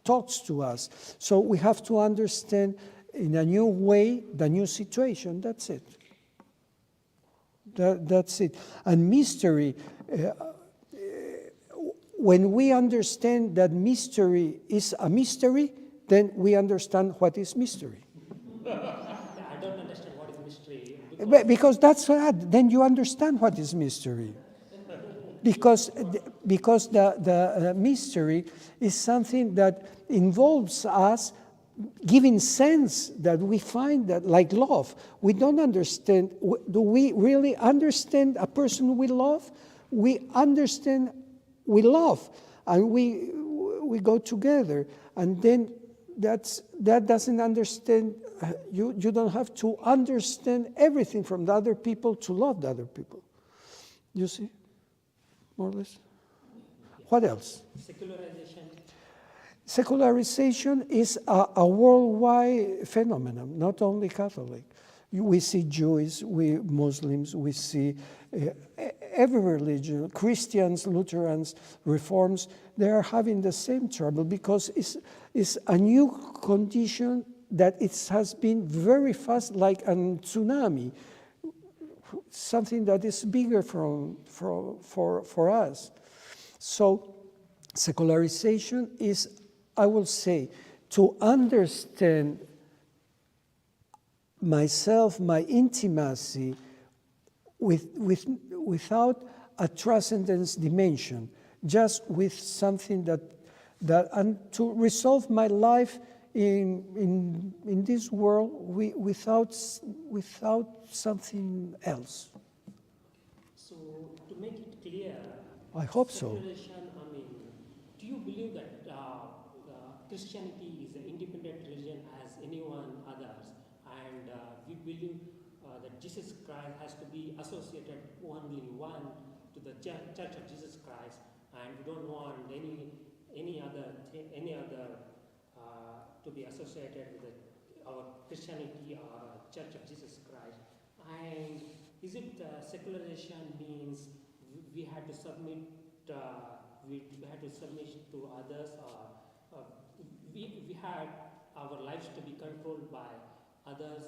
talks to us. So we have to understand in a new way the new situation. That's it. That's it. And mystery, when we understand that mystery is a mystery, then we understand what is mystery. I don't understand what is mystery. Because that's what, then you understand what is mystery. Because the mystery is something that involves us giving sense that we find that, like love. We don't understand. Do we really understand a person we love? We understand we love, and we go together, and then that doesn't understand. You don't have to understand everything from the other people to love the other people. You see, more or less. What else? Secularization. Secularization is a worldwide phenomenon, not only Catholic. We see Jews, we Muslims, we see every religion, Christians, Lutherans, Reforms, they are having the same trouble, because it's a new condition that it has been very fast, like a tsunami, something that is bigger for us. So secularization is, I will say, to understand myself, my intimacy, without a transcendence dimension, just with something that and to resolve my life in this world without something else. So to make it clear, I hope so. I mean, do you believe that Christianity is an independent religion as anyone others, and we believe that Jesus Christ has to be associated only one to the Church of Jesus Christ, and we don't want any other to be associated with our Christianity or Church of Jesus Christ? And is it secularization means we had to submit to others, or we had our lives to be controlled by others,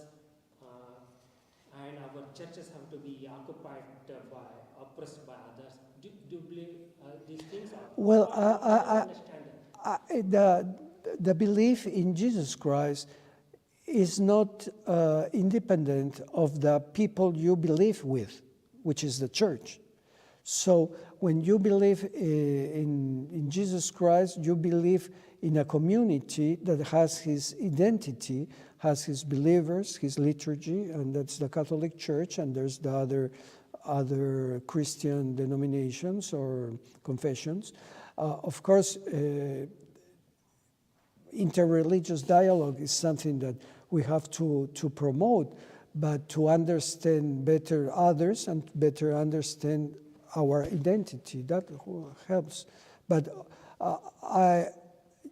and our churches have to be occupied oppressed by others? Do you believe these things? Well, the belief in Jesus Christ is not independent of the people you believe with, which is the church. So when you believe in Jesus Christ, you believe in a community that has his identity, has his believers, his liturgy, and that's the Catholic Church, and there's the other Christian denominations or confessions. Of course, interreligious dialogue is something that we have to promote, but to understand better others and better understand our identity. That helps. But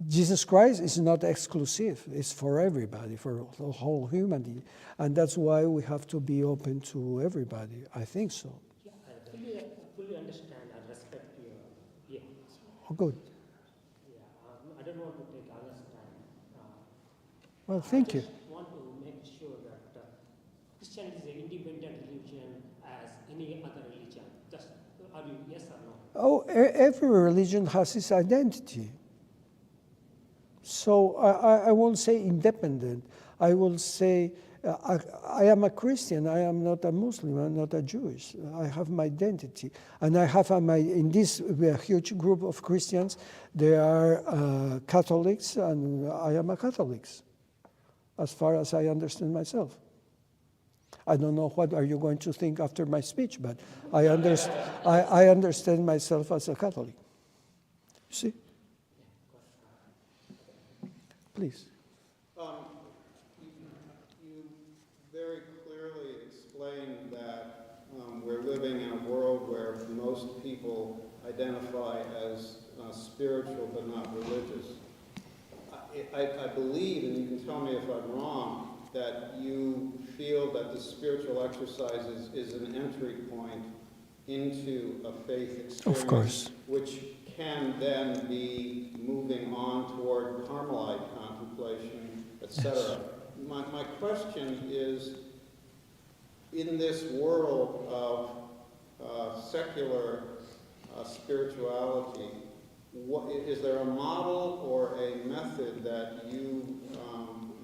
Jesus Christ is not exclusive. It's for everybody, for the whole humanity. And that's why we have to be open to everybody. I think so. Yeah, I fully understand and respect your Oh, good. Yeah, I don't want to take others' time. Well, thank you. I just want to make sure that Christianity is an independent religion as any other religion. Just, are you yes or no? Oh, every religion has its identity. So I won't say independent. I will say I am a Christian. I am not a Muslim. I'm not a Jewish. I have my identity, and I have in this huge group of Christians. There are Catholics, and I am a Catholic, as far as I understand myself. I don't know what are you going to think after my speech, but I understand myself as a Catholic. You see? Please. You very clearly explained that we're living in a world where most people identify as spiritual but not religious. I believe, and you can tell me if I'm wrong, that you feel that the spiritual exercises is an entry point into a faith experience, Of course. which can then be moving on toward Carmelite contemplation, etc. Yes. My question is, in this world of secular spirituality, is there a model or a method that you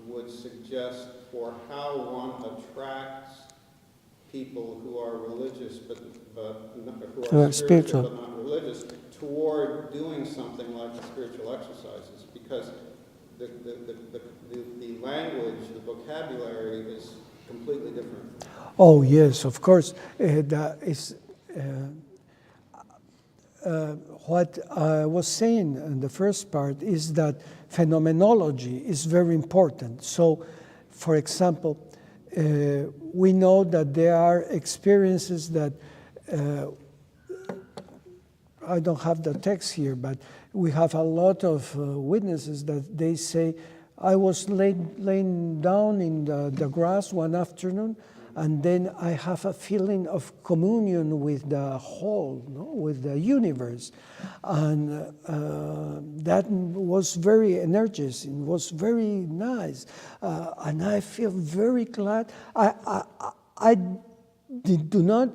would suggest for how one attracts people who are religious who are spiritual but not religious toward doing something like the spiritual exercises? Because the language, the vocabulary is completely different. Oh yes, of course. What I was saying in the first part is that phenomenology is very important. So, for example, we know that there are experiences that I don't have the text here, but we have a lot of witnesses that they say, I was laying down in the grass one afternoon, and then I have a feeling of communion with the whole, with the universe. And that was very energizing, was very nice. And I feel very glad. I do not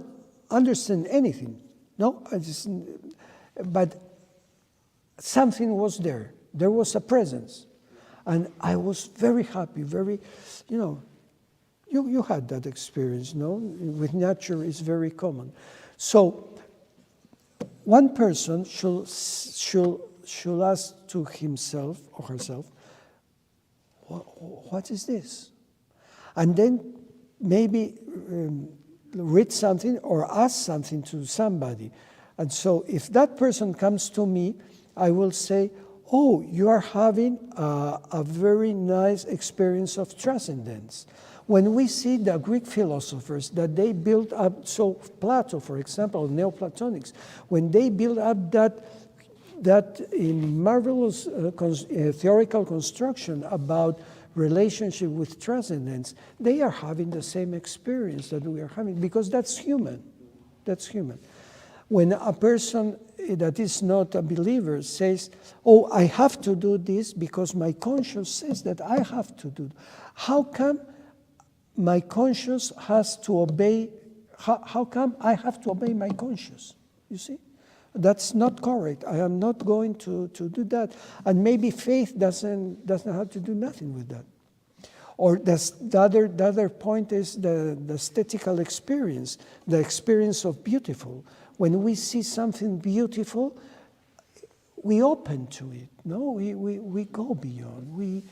understand anything, but something was there. There was a presence. And I was very happy, very, you had that experience, no? With nature is very common. So one person should ask to himself or herself, what is this? And then maybe read something or ask something to somebody. And so if that person comes to me, I will say, oh, you are having a very nice experience of transcendence. When we see the Greek philosophers that they built up, so Plato, for example, Neoplatonics, when they build up that marvelous theoretical construction about relationship with transcendence, they are having the same experience that we are having, because that's human. That's human. When a person that is not a believer says, oh, I have to do this because my conscience says that I have to do it. How come my conscience has to obey? How come I have to obey my conscience? You see? That's not correct. I am not going to do that. And maybe faith doesn't have to do nothing with that. Or the other point is the aesthetical experience, the experience of beautiful. When we see something beautiful, we open to it. No, we go beyond. We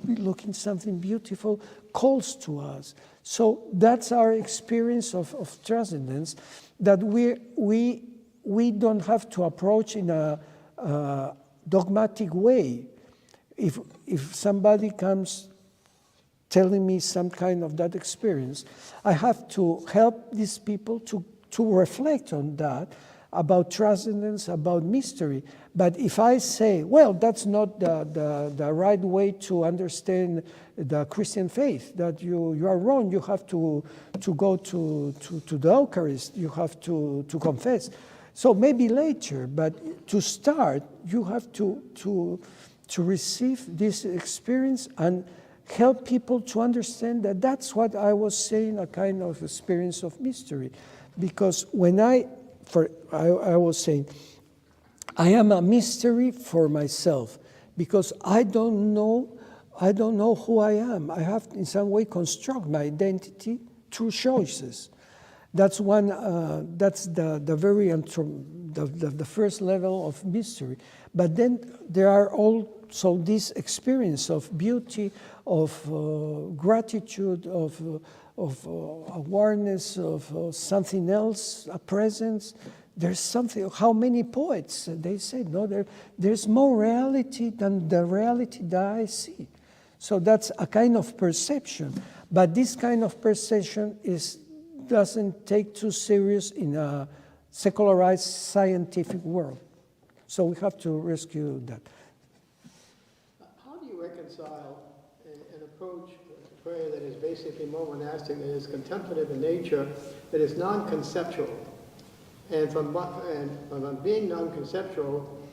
look in something beautiful, calls to us. So that's our experience of transcendence, that we don't have to approach in a dogmatic way. If somebody comes telling me some kind of that experience, I have to help these people to reflect on that, about transcendence, about mystery. But if I say, well, that's not the right way to understand the Christian faith, that you are wrong, you have to go to the Eucharist, you have to confess. So maybe later, but to start, you have to receive this experience and help people to understand that that's what I was saying, a kind of experience of mystery. Because when I was saying, I am a mystery for myself, because I don't know who I am. I have in some way construct my identity through choices. That's one. That's the first level of mystery. But then there are also this experience of beauty, of gratitude, of awareness, of something else, a presence. There's something. How many poets they say no? There's more reality than the reality that I see. So that's a kind of perception. But this kind of perception doesn't take too serious in a secularized scientific world. So we have to rescue that. How do you reconcile an approach to prayer that is basically more monastic, that is contemplative in nature, that is non-conceptual? And from being non-conceptual,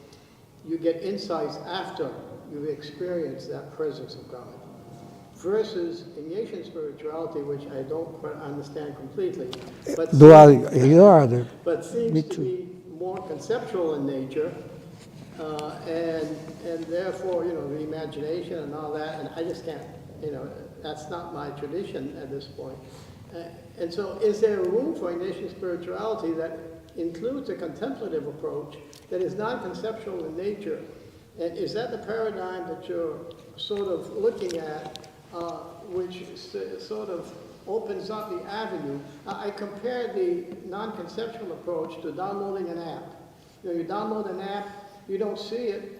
you get insights after you've experienced that presence of God, versus Ignatian spirituality, which I don't quite understand completely, but seems to be more conceptual in nature, and therefore, the imagination and all that, and I just can't, that's not my tradition at this point. And so is there room for Ignatian spirituality that includes a contemplative approach that is non-conceptual in nature? And is that the paradigm that you're sort of looking at, which sort of opens up the avenue? I compare the non-conceptual approach to downloading an app. You download an app, you don't see it,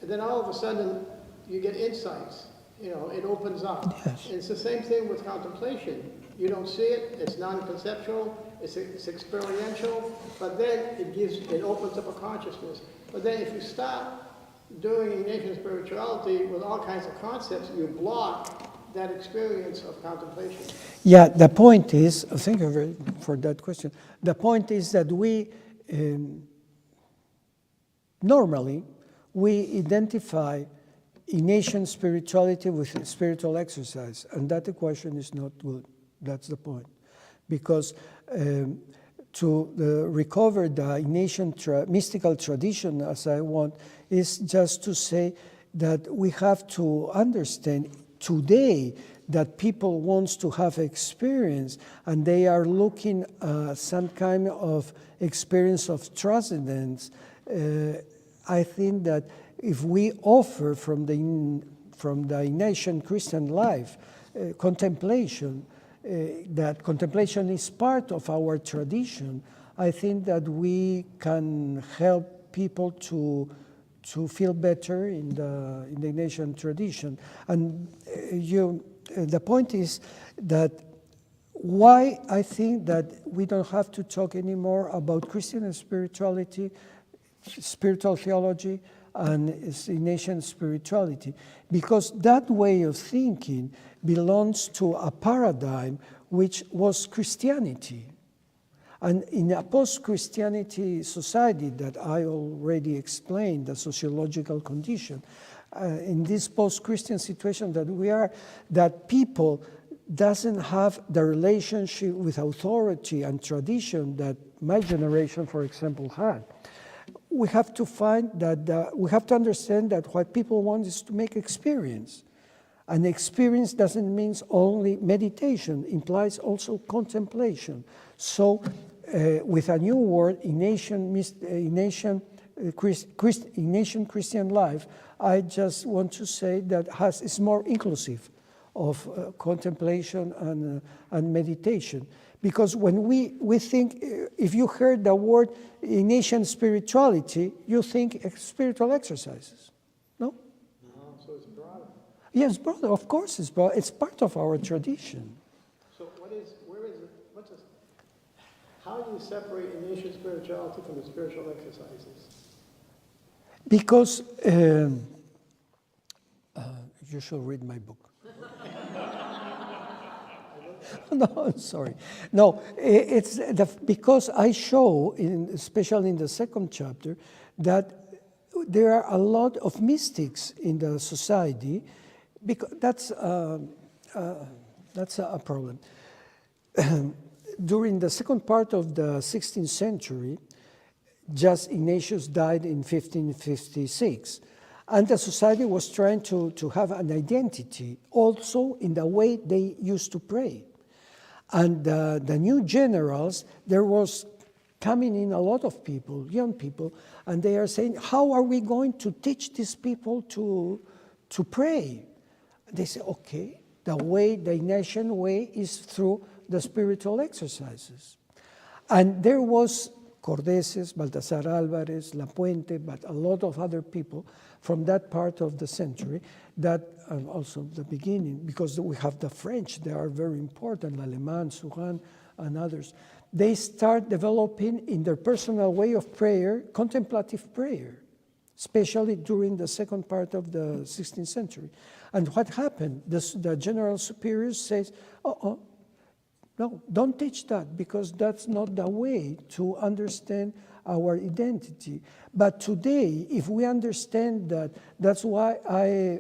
and then all of a sudden you get insights. It opens up. Yes. And it's the same thing with contemplation. You don't see it, it's non-conceptual, it's experiential, but then it opens up a consciousness. But then if you start doing Ignatian spirituality with all kinds of concepts, you block that experience of contemplation. Yeah, the point is, thank you for that question. The point is that we, normally, we identify Ignatian spirituality with spiritual exercise, and that equation is not good. That's the point. Because to recover the Ignatian mystical tradition, as I want, is just to say that we have to understand today that people want to have experience, and they are looking at some kind of experience of transcendence. I think that if we offer from the Ignatian Christian life contemplation, that contemplation is part of our tradition, I think that we can help people to feel better in the Ignatian tradition. And the point is that why I think that we don't have to talk anymore about Christian spirituality, spiritual theology, and Ignatian spirituality, because that way of thinking belongs to a paradigm which was Christianity. And in a post-Christianity society that I already explained, the sociological condition, in this post-Christian situation that we are, that people doesn't have the relationship with authority and tradition that my generation, for example, had. We have to find that, we have to understand that what people want is to make experience. And experience doesn't mean only meditation, implies also contemplation. So with a new word, Ignatian Christian life, I just want to say that is more inclusive of contemplation and meditation. Because when we think, if you heard the word Ignatian spirituality, you think spiritual exercises, no? No, so it's broader. Yes, brother, of course it's broader. It's part of our tradition. So where is it, what's how do you separate Ignatian spirituality from the spiritual exercises? Because you should read my book. No, I'm sorry. No, it's because I show, especially in the second chapter, that there are a lot of mystics in the society. Because that's a problem. During the second part of the 16th century, just Ignatius died in 1556. And the society was trying to have an identity also in the way they used to pray. And the new generals, there was coming in a lot of people, young people, and they are saying, how are we going to teach these people to pray? They say, okay, the Ignatian way is through the spiritual exercises. And there was Cordeses, Baltasar Álvarez, La Puente, but a lot of other people from that part of the century that also the beginning, because we have the French, they are very important, L'Allemand, Suran, and others. They start developing in their personal way of prayer, contemplative prayer, especially during the second part of the 16th century. And what happened? The general superior says, no, don't teach that, because that's not the way to understand our identity. But today, if we understand that, that's why I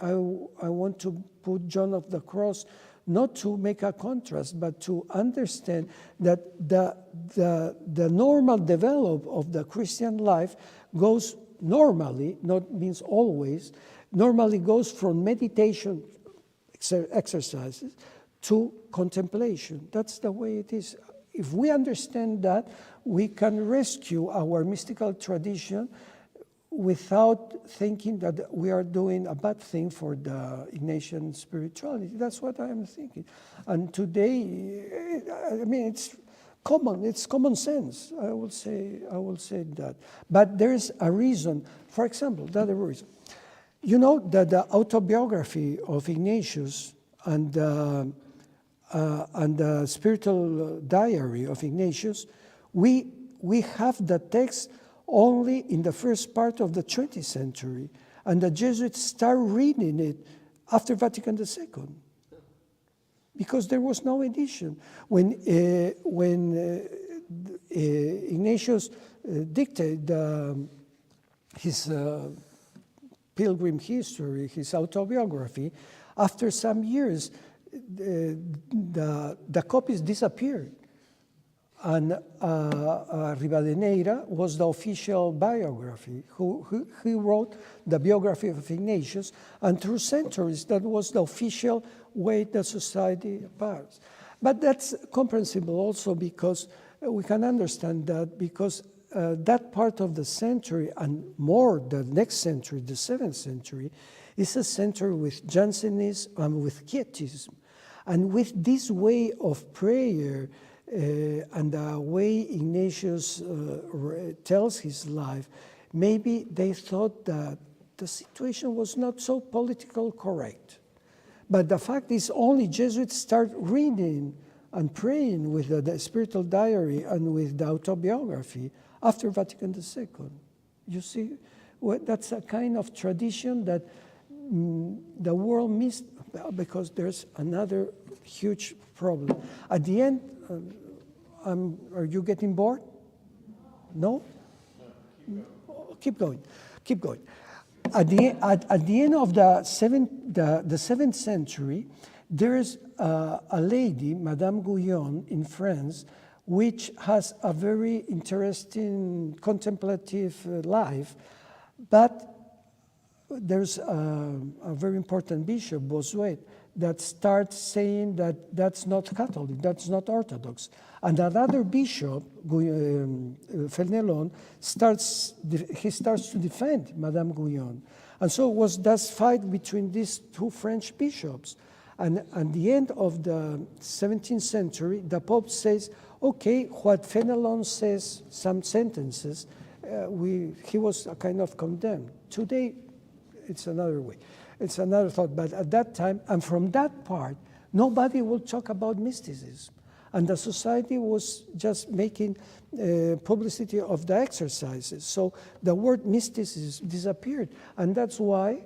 want to put John of the Cross, not to make a contrast, but to understand that the normal development of the Christian life goes normally, not means always, normally goes from meditation exercises to contemplation. That's the way it is. If we understand that, we can rescue our mystical tradition without thinking that we are doing a bad thing for the Ignatian spirituality. That's what I am thinking. And today, I mean, it's common sense. I will say that. But there's a reason. For example, the other reason. You know that the autobiography of Ignatius and the spiritual diary of Ignatius, we have the text only in the first part of the 20th century, and the Jesuits start reading it after Vatican II, because there was no edition. When Ignatius dictated his pilgrim history, his autobiography, after some years, the copies disappeared. And Rivadeneira was the official biography, he wrote the biography of Ignatius, and through centuries that was the official way the society passed. But that's comprehensible also because we can understand that because that part of the century and more the next century, the 7th century, is a century with Jansenism and with Quietism. And with this way of prayer, and the way Ignatius tells his life, maybe they thought that the situation was not so politically correct. But the fact is only Jesuits start reading and praying with the spiritual diary and with the autobiography after Vatican II. You see, that's a kind of tradition that the world missed, because there's another huge problem. At the end, are you getting bored? No? Keep going. At the end of the 7th century, there is a lady, Madame Guyon, in France, which has a very interesting contemplative life, but there's a very important bishop, Bossuet, that starts saying that that's not Catholic, that's not Orthodox. And another bishop, Fenelon, starts to defend Madame Guyon. And so it was this fight between these two French bishops. And at the end of the 17th century, the Pope says, okay, what Fenelon says, some sentences, he was kind of condemned. Today, it's another way. It's another thought. But at that time, and from that part, nobody will talk about mysticism. And the society was just making publicity of the exercises. So the word mysticism disappeared. And that's why,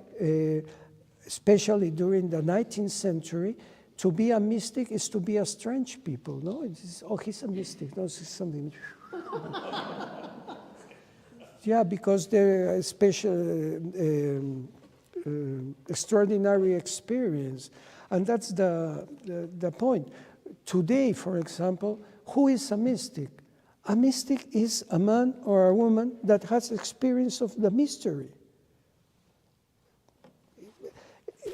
especially during the 19th century, to be a mystic is to be a strange people. No, it's, oh, he's a mystic. No, it's something. Yeah, because they're a special, extraordinary experience. And that's the point. Today, for example, who is a mystic? A mystic is a man or a woman that has experience of the mystery.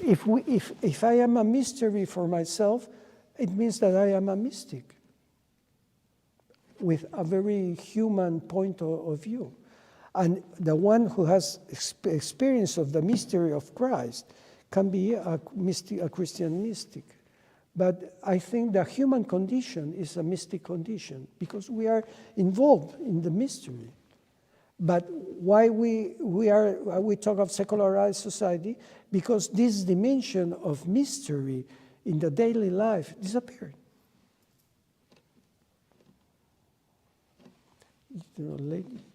If I am a mystery for myself, it means that I am a mystic with a very human point of view. And the one who has experience of the mystery of Christ can be a Christian mystic. But I think the human condition is a mystic condition because we are involved in the mystery. But why we talk of secularized society? Because this dimension of mystery in the daily life disappeared.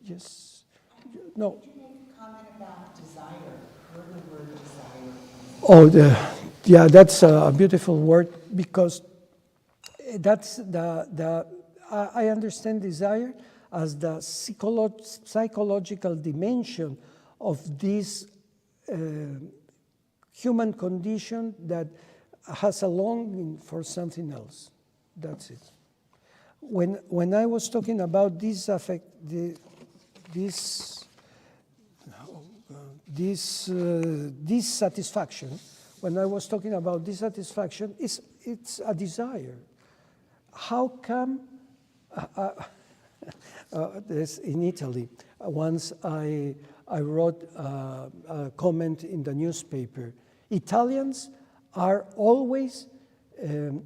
Yes. No. Could you make a comment about desire? Where the word desire comes from? Oh, yeah, that's a beautiful word because that's I understand desire as the psychological dimension of this human condition that has a longing for something else. That's it. When I was talking about this affect, dissatisfaction, when I was talking about dissatisfaction, it's a desire. How come? In Italy, once I wrote a comment in the newspaper. Italians are always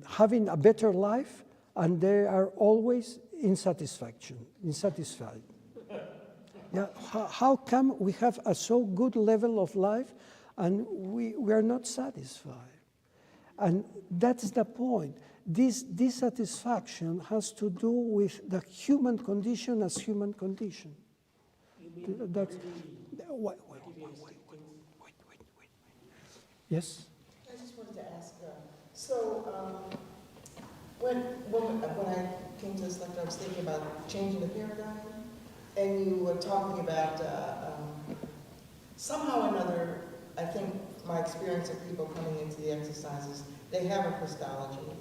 having a better life, and they are always insatisfied. Yeah, how come we have a so good level of life and we are not satisfied? And that's the point. This dissatisfaction has to do with the human condition as human condition. That's, wait. Yes? I just wanted to ask, when I came to this lecture, I was thinking about changing the paradigm, and you were talking about somehow or another, I think my experience of people coming into the exercises, they have a Christology,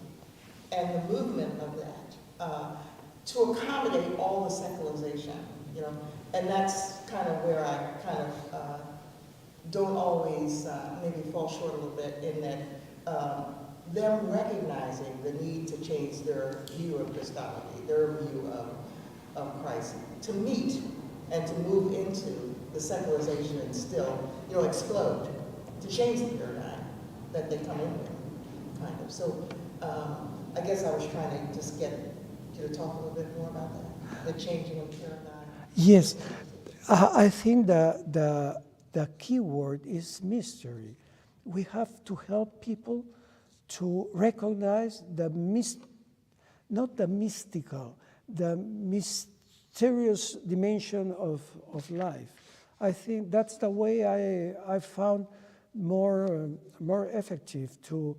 and the movement of that to accommodate all the secularization, you know, and that's kind of where I kind of don't always maybe fall short a little bit in that them recognizing the need to change their view of Christology, their view of Christ, to meet and to move into the secularization and still, you know, explode, to change the paradigm that they come in with, kind of. So I guess I was trying to just get you to talk a little bit more about that, the changing of paradigm. Yes, I think the key word is mystery. We have to help people to recognize not the mystical, the mysterious dimension of life. I think that's the way I found more effective to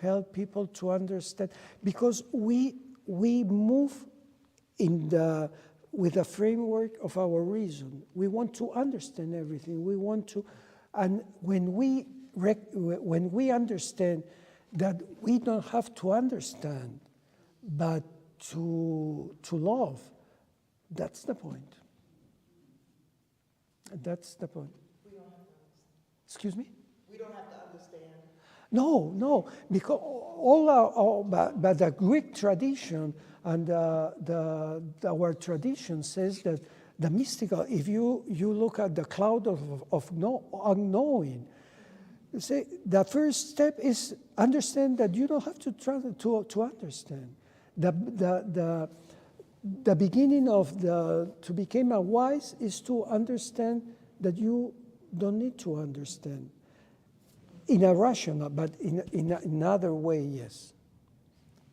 help people to understand, because we move with the framework of our reason. We want to understand everything. We want to, and when we understand that we don't have to understand, but to love, that's the point. That's the point. We don't have to understand. Excuse me? We don't have to understand. No, because but the Greek tradition and our tradition says that the mystical, if you look at the cloud of unknowing, say the first step is understand that you don't have to try to understand. The beginning of to become a wise is to understand that you don't need to understand. In a rational, but in another way, yes.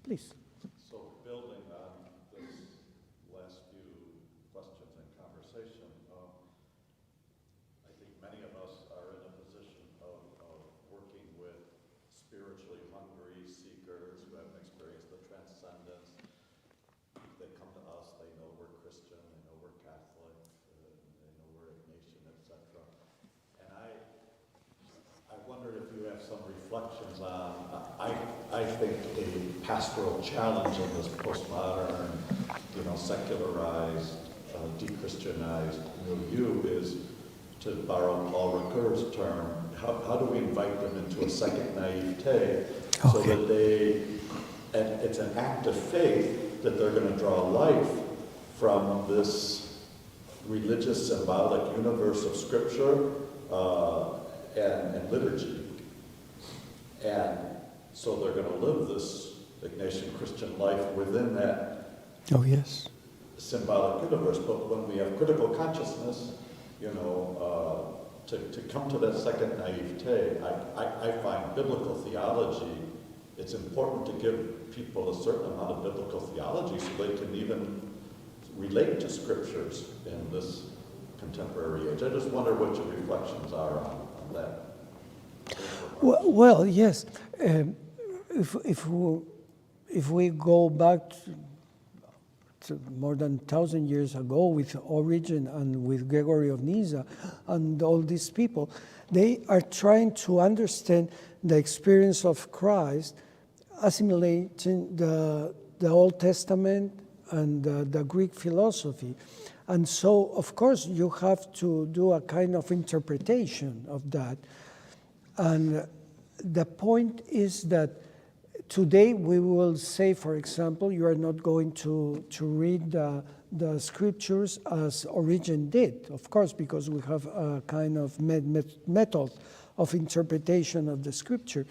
Please. So, Bill, wondered if you have some reflections on, I think a pastoral challenge in this postmodern, secularized, de-Christianized milieu is, to borrow Paul Ricoeur's term, how do we invite them into a second naivete so that it's an act of faith that they're going to draw life from this religious symbolic universe of Scripture and liturgy. And so they're going to live this Ignatian Christian life within that symbolic universe. But when we have critical consciousness, to come to that second naivete, I find biblical theology, it's important to give people a certain amount of biblical theology so they can even relate to scriptures in this contemporary age. I just wonder what your reflections are on that. Well, yes. If we go back to more than 1,000 years ago with Origen and with Gregory of Nyssa and all these people, they are trying to understand the experience of Christ, assimilating the Old Testament and the Greek philosophy. And so, of course, you have to do a kind of interpretation of that. And the point is that today we will say, for example, you are not going to read the scriptures as Origen did, of course, because we have a kind of method of interpretation of the scripture,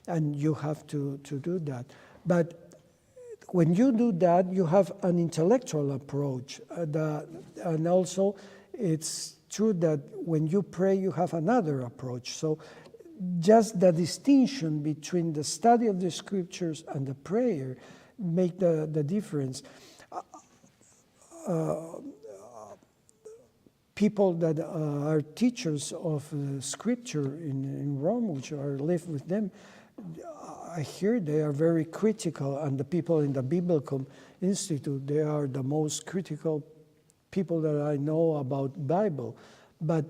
and you have to do that. But when you do that, you have an intellectual approach. And also, it's true that when you pray, you have another approach. So just the distinction between the study of the scriptures and the prayer make the difference. People that are teachers of scripture in Rome, which are live with them, I hear they are very critical, and the people in the Biblical Institute, they are the most critical people that I know about Bible. But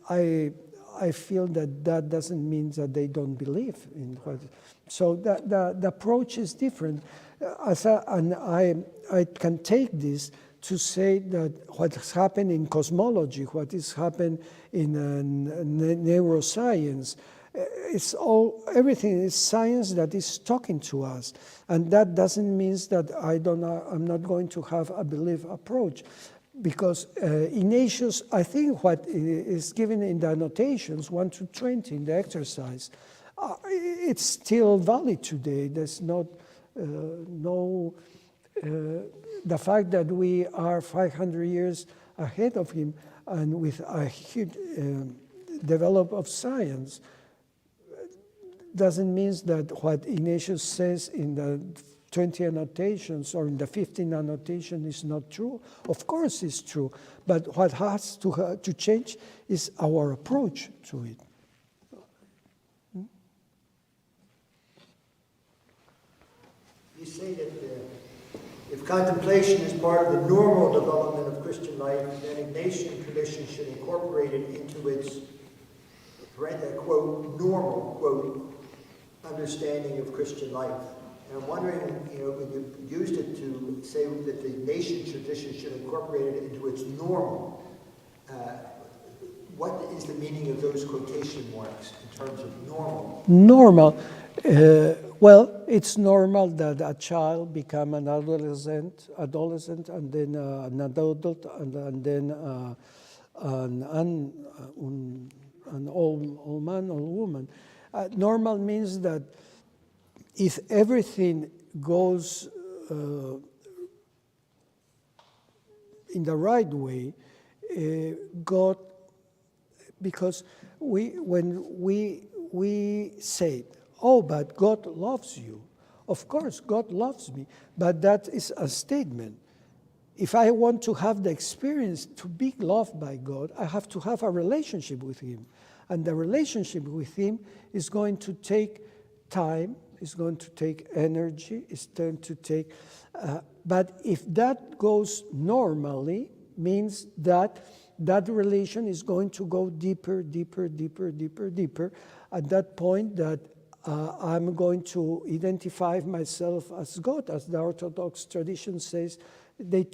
I feel that doesn't mean that they don't believe in what. So the approach is different. And I can take this to say that what has happened in cosmology, what has happened in neuroscience, everything is science that is talking to us, and that doesn't mean that I'm not going to have a belief approach, because Ignatius, I think what is given in the annotations 1 to 20 in the exercise, it's still valid today. There's not the fact that we are 500 years ahead of him and with a huge development of science doesn't mean that what Ignatius says in the 20 annotations or in the 15 annotation is not true. Of course it's true, but what has to change is our approach to it. You say that if contemplation is part of the normal development of Christian life, then Ignatian tradition should incorporate it into its, quote, normal, quote, understanding of Christian life. And I'm wondering, when you used it to say that the Ignatian tradition should incorporate it into its normal, what is the meaning of those quotation marks in terms of normal? Normal. Well, it's normal that a child become an adolescent, and then an adult, and then an old man or woman. Normal means that if everything goes in the right way, God, because when we say, oh, but God loves you. Of course, God loves me, but that is a statement. If I want to have the experience to be loved by God, I have to have a relationship with Him. And the relationship with Him is going to take time, it's going to take energy, it's going to take... but if that goes normally, means that that relation is going to go deeper, deeper, deeper, deeper, deeper. At that point that I'm going to identify myself as God, as the Orthodox tradition says. We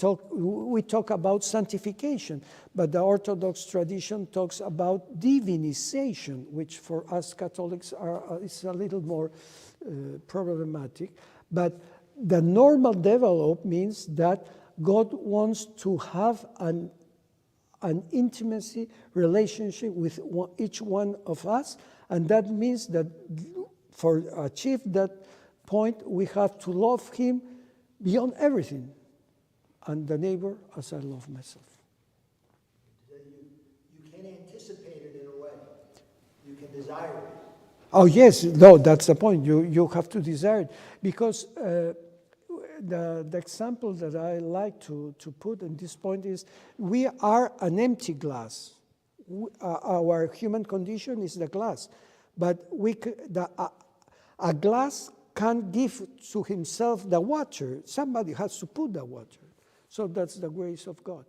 talk about sanctification, but the Orthodox tradition talks about divinization, which for us Catholics is a little more problematic. But the normal develop means that God wants to have an intimacy relationship with each one of us, and that means that for achieve that point, we have to love Him beyond everything, and the neighbor as I love myself. You can't anticipate it in a way. You can desire it. Oh yes, no, that's the point. You have to desire it, because the example that I like to put in this point is we are an empty glass. Our human condition is the glass, but a glass can't give to himself the water. Somebody has to put the water. So that's the grace of God.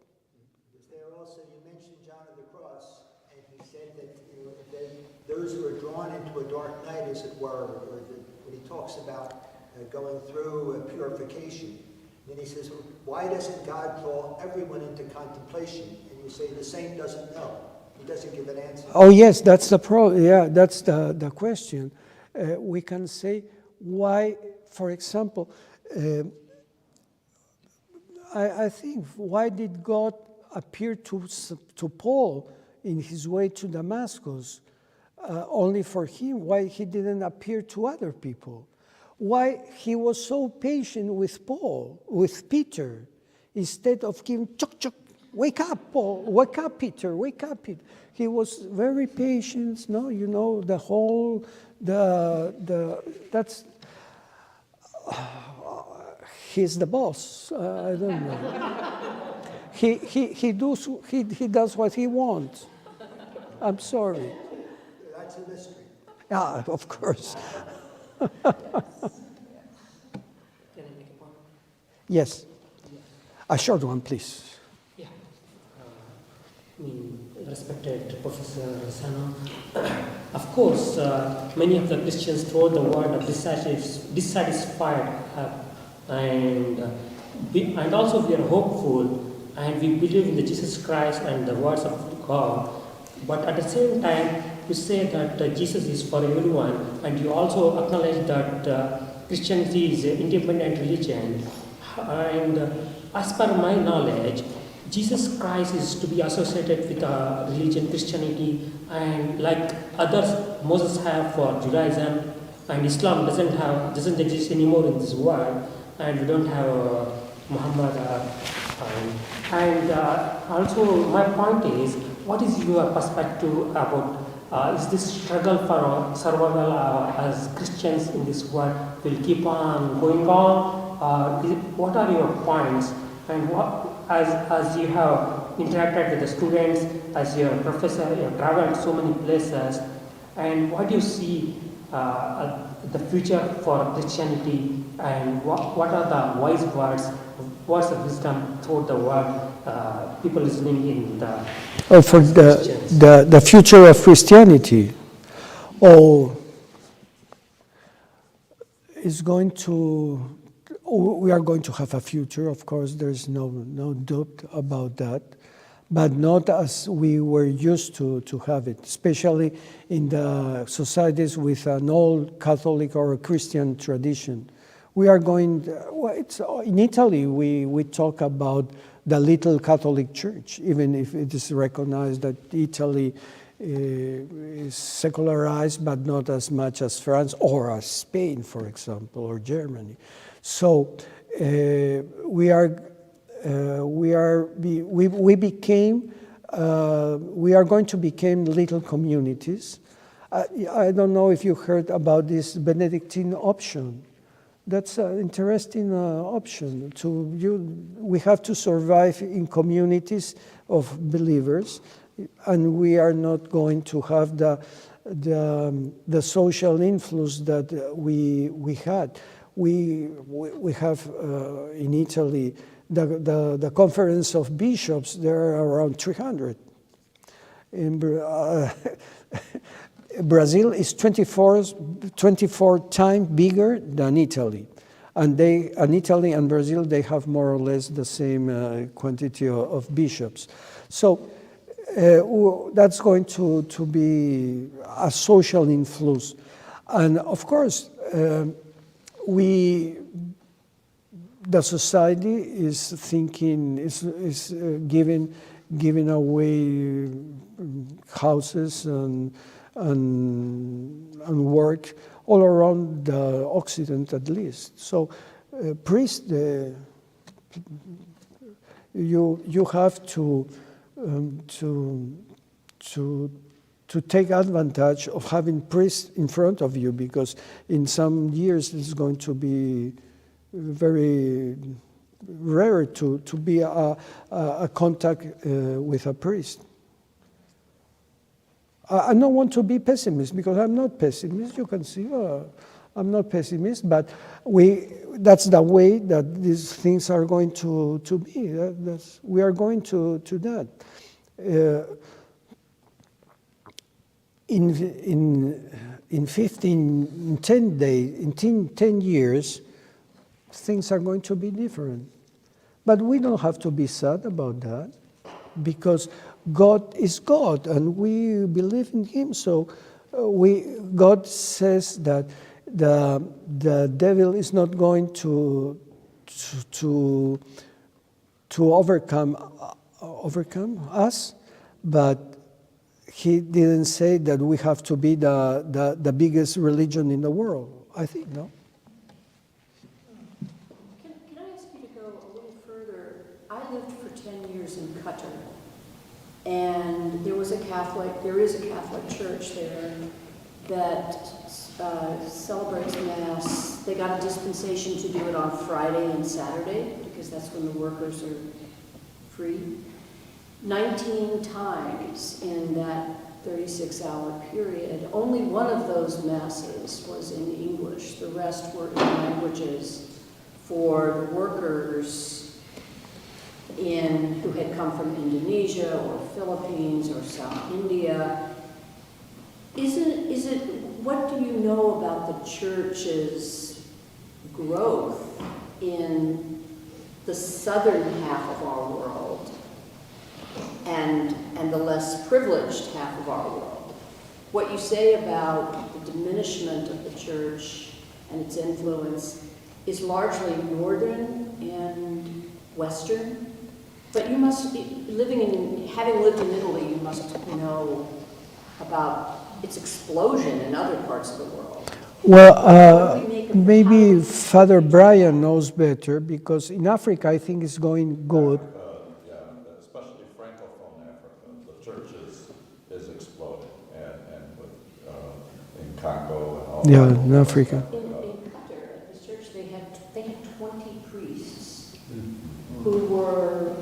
There also, you mentioned John of the Cross, and he said that those who are drawn into a dark night, as it were, when he talks about going through purification. Then he says, why doesn't God call everyone into contemplation? And you say the saint doesn't know. He doesn't give an answer. Oh yes, that's the problem. Yeah, that's the question. We can say why, for example, I think why did God appear to Paul in his way to Damascus only for him? Why he didn't appear to other people? Why he was so patient with Paul, with Peter, instead of giving chuk, wake up, Paul, wake up, Peter, wake up, Peter. He was very patient. No, you know the whole that's. He's the boss. I don't know. He does what he wants. I'm sorry. That's a mystery. Yeah, of course. Can I make a point? Yes. A short one, please. Yeah. Respected Professor Rossano, of course, many of the Christians throughout the world are dissatisfied, and also we are hopeful, and we believe in the Jesus Christ and the words of God. But at the same time, you say that Jesus is for everyone, and you also acknowledge that Christianity is an independent religion. And as per my knowledge, Jesus Christ is to be associated with religion, Christianity, and like others Moses have for Judaism, and Islam doesn't exist anymore in this world, and we don't have Muhammad. And also my point is, what is your perspective about is this struggle for survival as Christians in this world will keep on going on? What are your points? And what, as you have interacted with the students, as your professor, you have traveled so many places, and what do you see the future for Christianity, and what are the wise words of wisdom throughout the world, people listening in the for the future of Christianity? We are going to have a future, of course, there's no doubt about that, but not as we were used to have it, especially in the societies with an old Catholic or Christian tradition. We are going, in Italy, we talk about the little Catholic Church, even if it is recognized that Italy is secularized, but not as much as France or as Spain, for example, or Germany. So we are going to become little communities. I don't know if you heard about this Benedictine option. That's an interesting option. We have to survive in communities of believers, and we are not going to have the social influence that we had. We have in Italy the conference of bishops, there are around 300. Brazil is 24 times bigger than Italy. And Italy and Brazil, they have more or less the same quantity of bishops. So that's going to be a social influence. And of course, the society is thinking, is giving away houses and work all around the Occident at least. So priests, you have to take advantage of having priests in front of you, because in some years it's going to be very rare to be a contact with a priest. I don't want to be pessimist, because I'm not pessimist. You can see I'm not pessimist, but that's the way that these things are going to be. We are going to that. In 10 years, things are going to be different. But we don't have to be sad about that, because God is God, and we believe in Him. So God says that the devil is not going to overcome us, but He didn't say that we have to be the biggest religion in the world. I think, no? Can I ask you to go a little further? I lived for 10 years in Qatar, and there is a Catholic church there that celebrates Mass. They got a dispensation to do it on Friday and Saturday, because that's when the workers are free. 19 times in that 36-hour period, only one of those Masses was in English. The rest were in languages for the workers who had come from Indonesia or Philippines or South India. What do you know about the church's growth in the southern half of our world and the less privileged half of our world? What you say about the diminishment of the church and its influence is largely northern and western, but you must be having lived in Italy, you must know about its explosion in other parts of the world. Well, maybe Father Brian knows better, because in Africa I think it's going good. Especially Francophone Africa, the church is exploding, and with, in Congo and all. Yeah, in Africa. In Qatar, at this church, they had 20 priests who were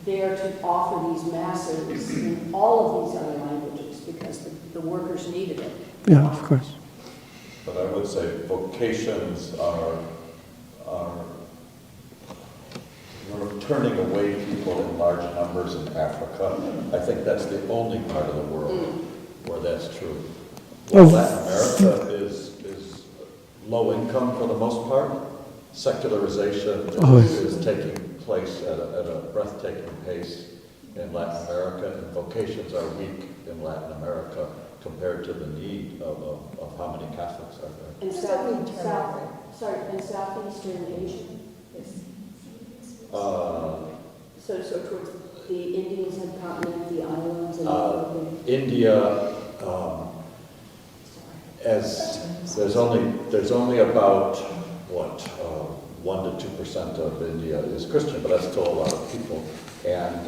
there to offer these masses in all of these other languages, because the workers needed it. Yeah, of course. But I would say vocations are we're turning away people in large numbers in Africa. I think that's the only part of the world where that's true. Latin America is low income for the most part. Secularization is taking place at a breathtaking pace in Latin America, and vocations are weak in Latin America compared to the need of how many Catholics are there. And Southeastern Asia. So towards the Indian subcontinent, the islands, and India, as there's only about 1 to 2% of India is Christian, but that's still a lot of people. And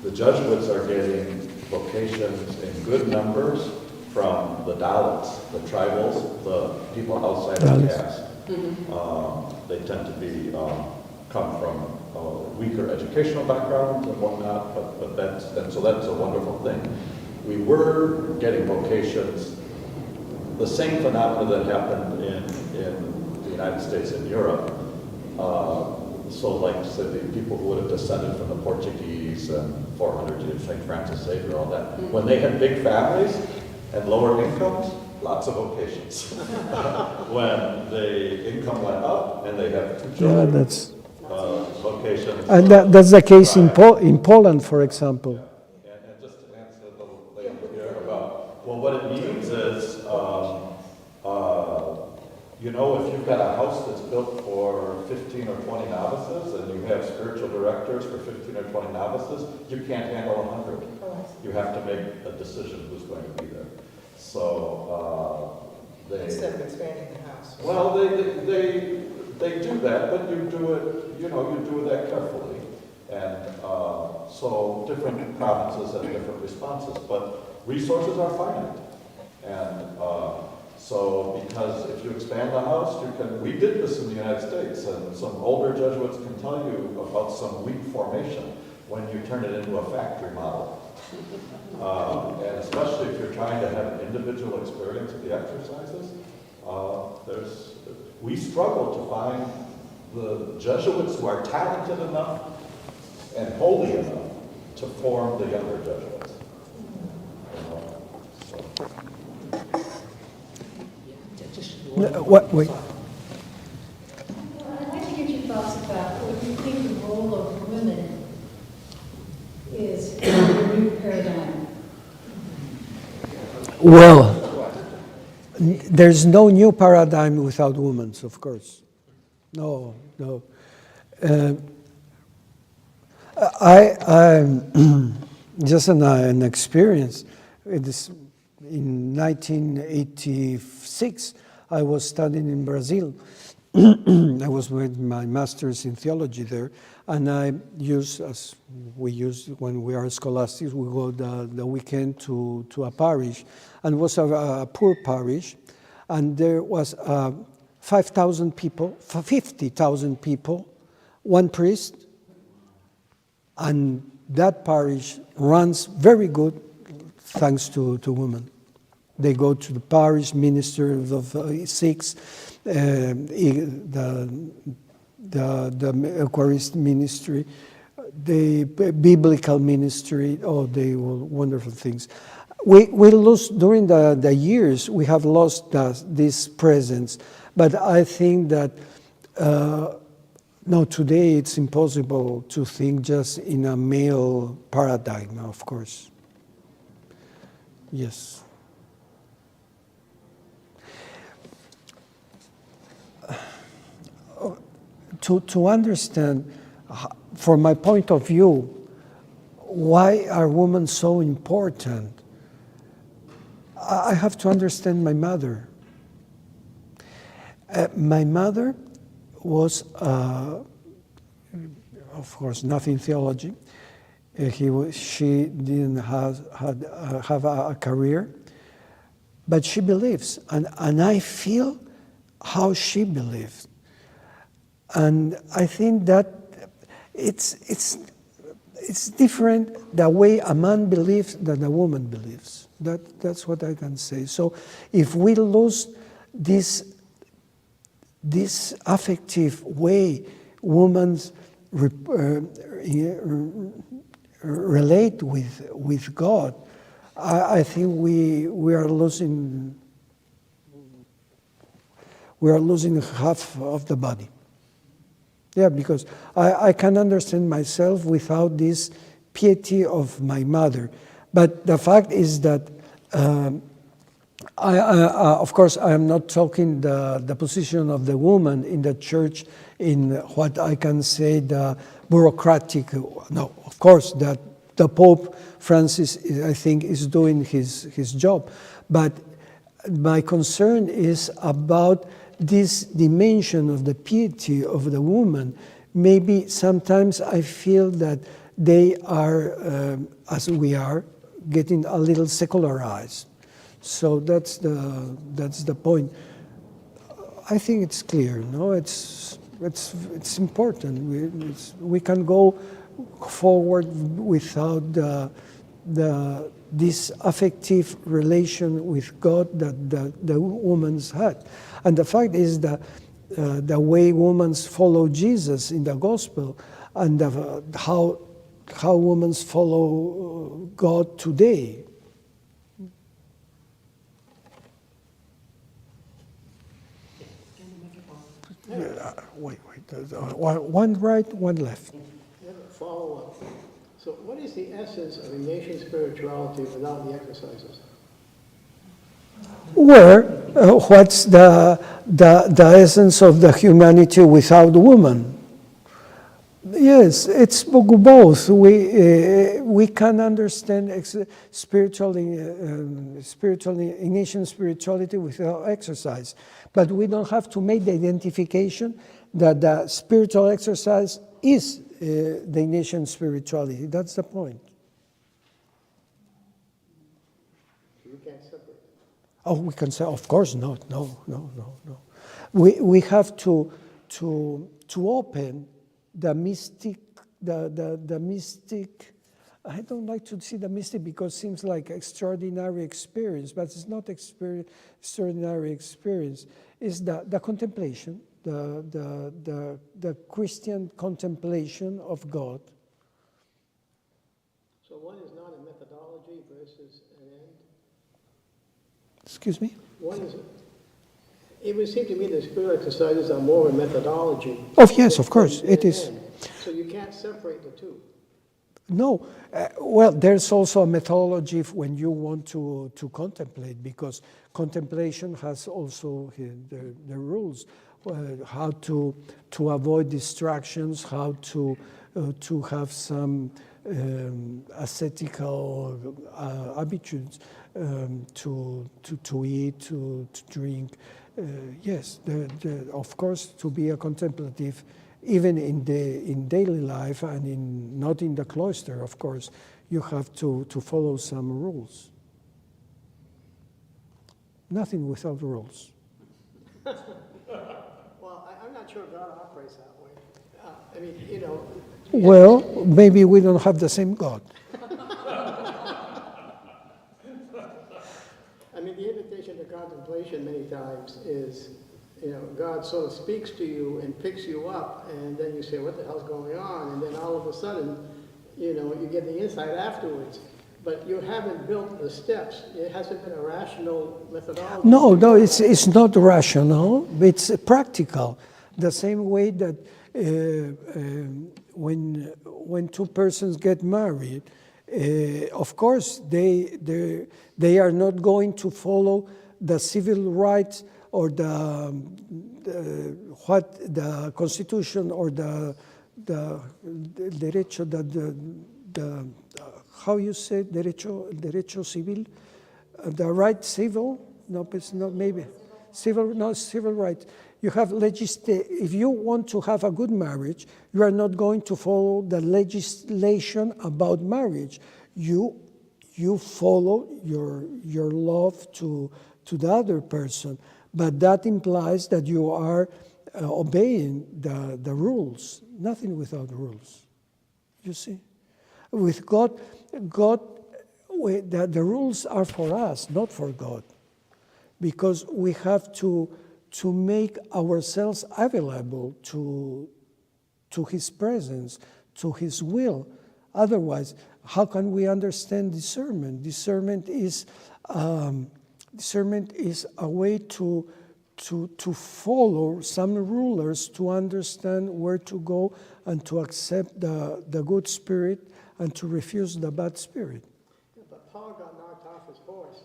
the Jesuits are getting vocations in good numbers from the Dalits, the tribals, the people outside of caste. They tend to be come from weaker educational backgrounds and whatnot, but that's a wonderful thing. We were getting vocations, the same phenomena that happened in the United States and Europe. so like say the people who would have descended from the Portuguese and 400 years, St. Francis Xavier, all that, when they had big families and lower incomes, lots of vocations. When the income went up and they have 2 children, that's vocations. and that's the case in Poland, for example. And just to answer the lady here about, well, what it means is, you know, if you've got a house that's built for 15 or 20 novices and you have spiritual directors for 15 or 20 novices, you can't handle 100. You have to make a decision who's going to be there. So they... Instead of expanding the house. Well, they do that, but you do it, you know, you do that carefully. And so different provinces have different responses, but resources are finite. And so because if you expand the house, you can, we did this in the United States, and some older Jesuits can tell you about some weak formation when you turn it into a factory model. And especially if you're trying to have an individual experience of the exercises, we struggle to find the Jesuits who are talented enough and holy enough to form the younger Jesuits. Wait. I'd like to get your thoughts about what you think the role of women is in the new paradigm. Well, there's no new paradigm without women, of course. No. I'm just an experience. In 1986, I was studying in Brazil. I was with my master's in theology there, and I used, as we use when we are scholastics, we go the weekend to a parish, and it was a poor parish, and there was 5,000 people, 50,000 people, one priest, and that parish runs very good thanks to women. They go to the parish, minister of six, the Eucharist ministry, the biblical ministry. Oh, they were wonderful things. We lost during the years. We have lost this presence, but I think that no, today it's impossible to think just in a male paradigm. Of course, yes. To understand, from my point of view, why are women so important? I have to understand my mother. My mother was, of course, nothing theology. She didn't have a career, but she believes, and I feel how she believes. And I think that it's different the way a man believes than a woman believes. That's what I can say. So if we lose this affective way women relate with God, I think we are losing half of the body. Yeah, because I can understand myself without this piety of my mother. But the fact is that, of course, I am not talking the position of the woman in the church in what I can say the bureaucratic. No, of course, that the Pope Francis, I think, is doing his job. But my concern is about this dimension of the piety of the woman. Maybe sometimes I feel that they are, as we are, getting a little secularized. So that's the point. I think it's clear. No, it's important. We can go forward without this affective relation with God that the woman's had. And the fact is that the way women follow Jesus in the gospel, and how women follow God today. Wait. One right, one left. I have a follow-up. So what is the essence of Ignatian spirituality without the exercises? Where what's the essence of the humanity without woman? Yes, it's both. We can understand Ignatian spirituality without exercise, but we don't have to make the identification that the spiritual exercise is the Ignatian spirituality. That's the point. You can't separate. Oh, we can say, of course not. No. We have to open the mystic, the mystic. I don't like to see the mystic because it seems like extraordinary experience, but it's not extraordinary experience. It's the contemplation, the Christian contemplation of God. So one is not a methodology versus an end? Excuse me? One is, it would seem to me that spiritual exercises are more a methodology. Oh, yes, of course, it is. So you can't separate the two. No, well, there's also a methodology when you want to contemplate, because contemplation has also the rules, how to avoid distractions, how to have some ascetical attitudes, to eat, to drink. Yes, of course, to be a contemplative. Even in daily life and not in the cloister, of course, you have to follow some rules. Nothing without rules. Well, I'm not sure God operates that way. Well, maybe we don't have the same God. The invitation to contemplation many times is, God sort of speaks to you and picks you up, and then you say, what the hell's going on? And then all of a sudden, you get the insight afterwards. But you haven't built the steps. It hasn't been a rational methodology. No, it's not rational. It's practical. The same way that when two persons get married, of course they are not going to follow the civil rights or the Constitution or the derecho, the how you say derecho civil, the right civil? No, it's not maybe civil. No, civil right. You have if you want to have a good marriage, you are not going to follow the legislation about marriage. You follow your love to the other person. But that implies that you are obeying the rules. Nothing without rules. You see? With God, the rules are for us, not for God. Because we have to make ourselves available to His presence, to His will. Otherwise, how can we understand discernment? Discernment is a way to follow some rulers, to understand where to go and to accept the good spirit and to refuse the bad spirit. Yeah, but Paul got knocked off his horse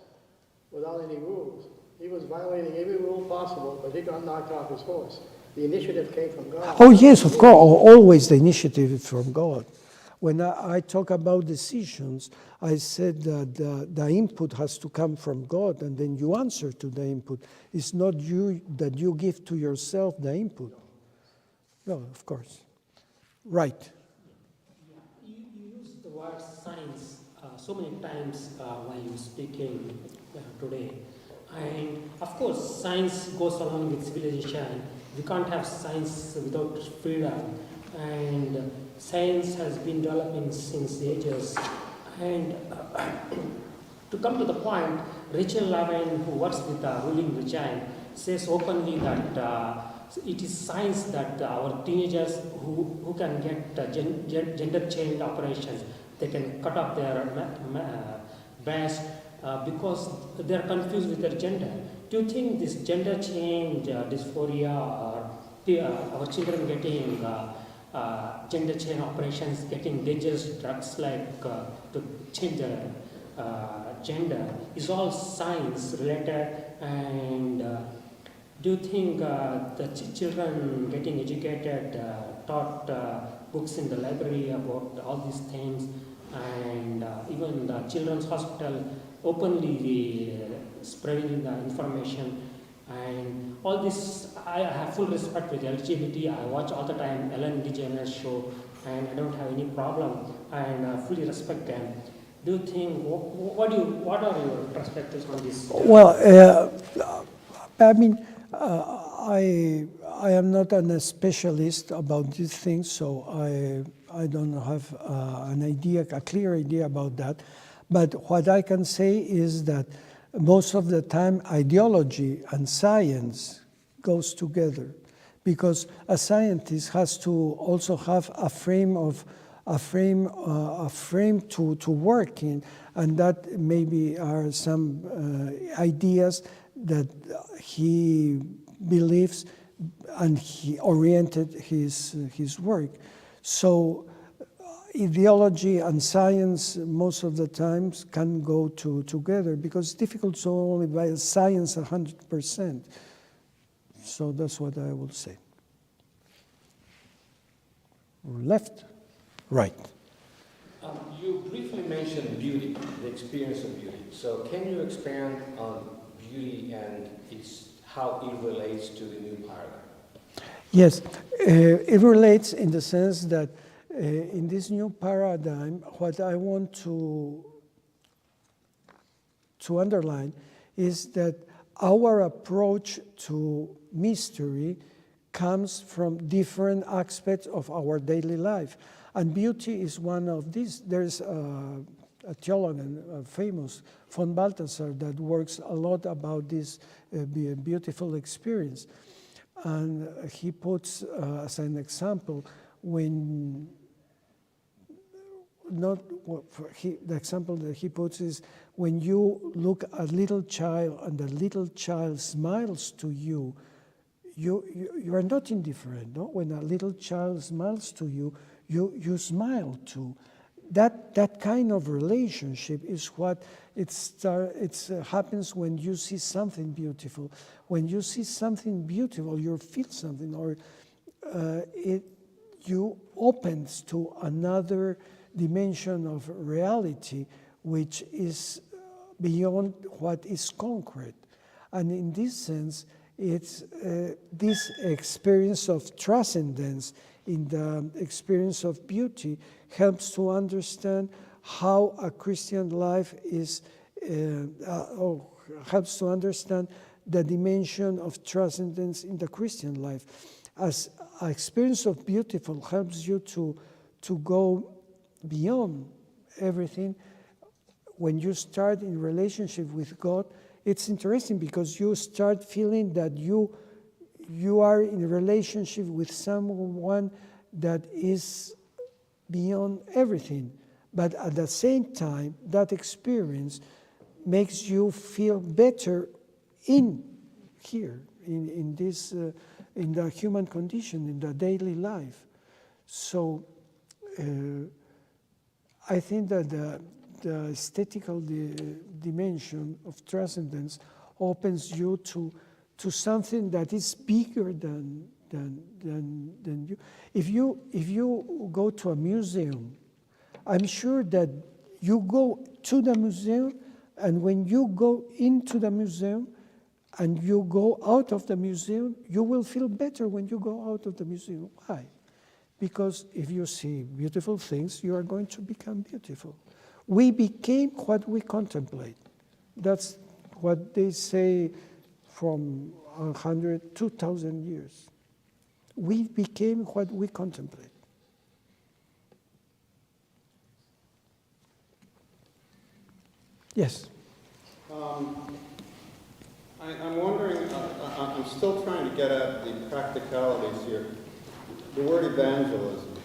without any rules. He was violating every rule possible, but he got knocked off his horse. The initiative came from God. Oh yes, of course, always the initiative is from God. When I talk about decisions, I said that the input has to come from God, and then you answer to the input. It's not you that you give to yourself the input. No, of course. Right. You use the word science so many times while you're speaking today. And of course, science goes along with civilization. We can't have science without freedom. And science has been developing since the ages. And to come to the point, Rachel Lavin, who works with the ruling regime, says openly that it is science that our teenagers who can get gender change operations, they can cut off their breast because they are confused with their gender. Do you think this gender change dysphoria or our children getting gender change operations, getting dangerous drugs like to change their gender is all science related? And do you think the children getting educated, taught books in the library about all these things, and even the children's hospital openly spreading the information and all this? I have full respect with LGBT. I watch all the time Ellen DeGeneres show, and I don't have any problem, and fully respect them. Do you think, what are your perspectives on this? Well, I mean, I am not a specialist about these things, so I don't have a clear idea about that. But what I can say is that most of the time ideology and science goes together, because a scientist has to also have a frame to work in, and that maybe are some ideas that he believes, and he oriented his work. So ideology and science most of the times can go together, because it's difficult to only by science 100%. So that's what I will say. Left, right. You briefly mentioned beauty, the experience of beauty. So can you expand on beauty and how it relates to the new paradigm? Yes, it relates in the sense that in this new paradigm, what I want to underline is that our approach to mystery comes from different aspects of our daily life. And beauty is one of these. There's a theologian, famous, von Balthasar, that works a lot about this beautiful experience. And he puts as an example, the example that he puts is when you look at a little child and the little child smiles to you, you are not indifferent. No? When a little child smiles to you, you smile too. That kind of relationship is what happens when you see something beautiful. When you see something beautiful, you feel something, or you opens to another dimension of reality, which is beyond what is concrete. And in this sense, it's this experience of transcendence in the experience of beauty helps to understand how a Christian life is, helps to understand the dimension of transcendence in the Christian life. As an experience of beautiful helps you to go beyond everything. When you start in relationship with God, it's interesting because you start feeling that you are in a relationship with someone that is beyond everything. But at the same time, that experience makes you feel better in the human condition, in the daily life. So I think that the aesthetical dimension of transcendence opens you to something that is bigger than you. If you go to a museum, I'm sure that you go to the museum, and when you go into the museum and you go out of the museum, you will feel better when you go out of the museum. Why? Because if you see beautiful things, you are going to become beautiful. We became what we contemplate. That's what they say from 100, 2,000 years. We became what we contemplate. Yes? I'm wondering, I'm still trying to get at the practicalities here. The word evangelism,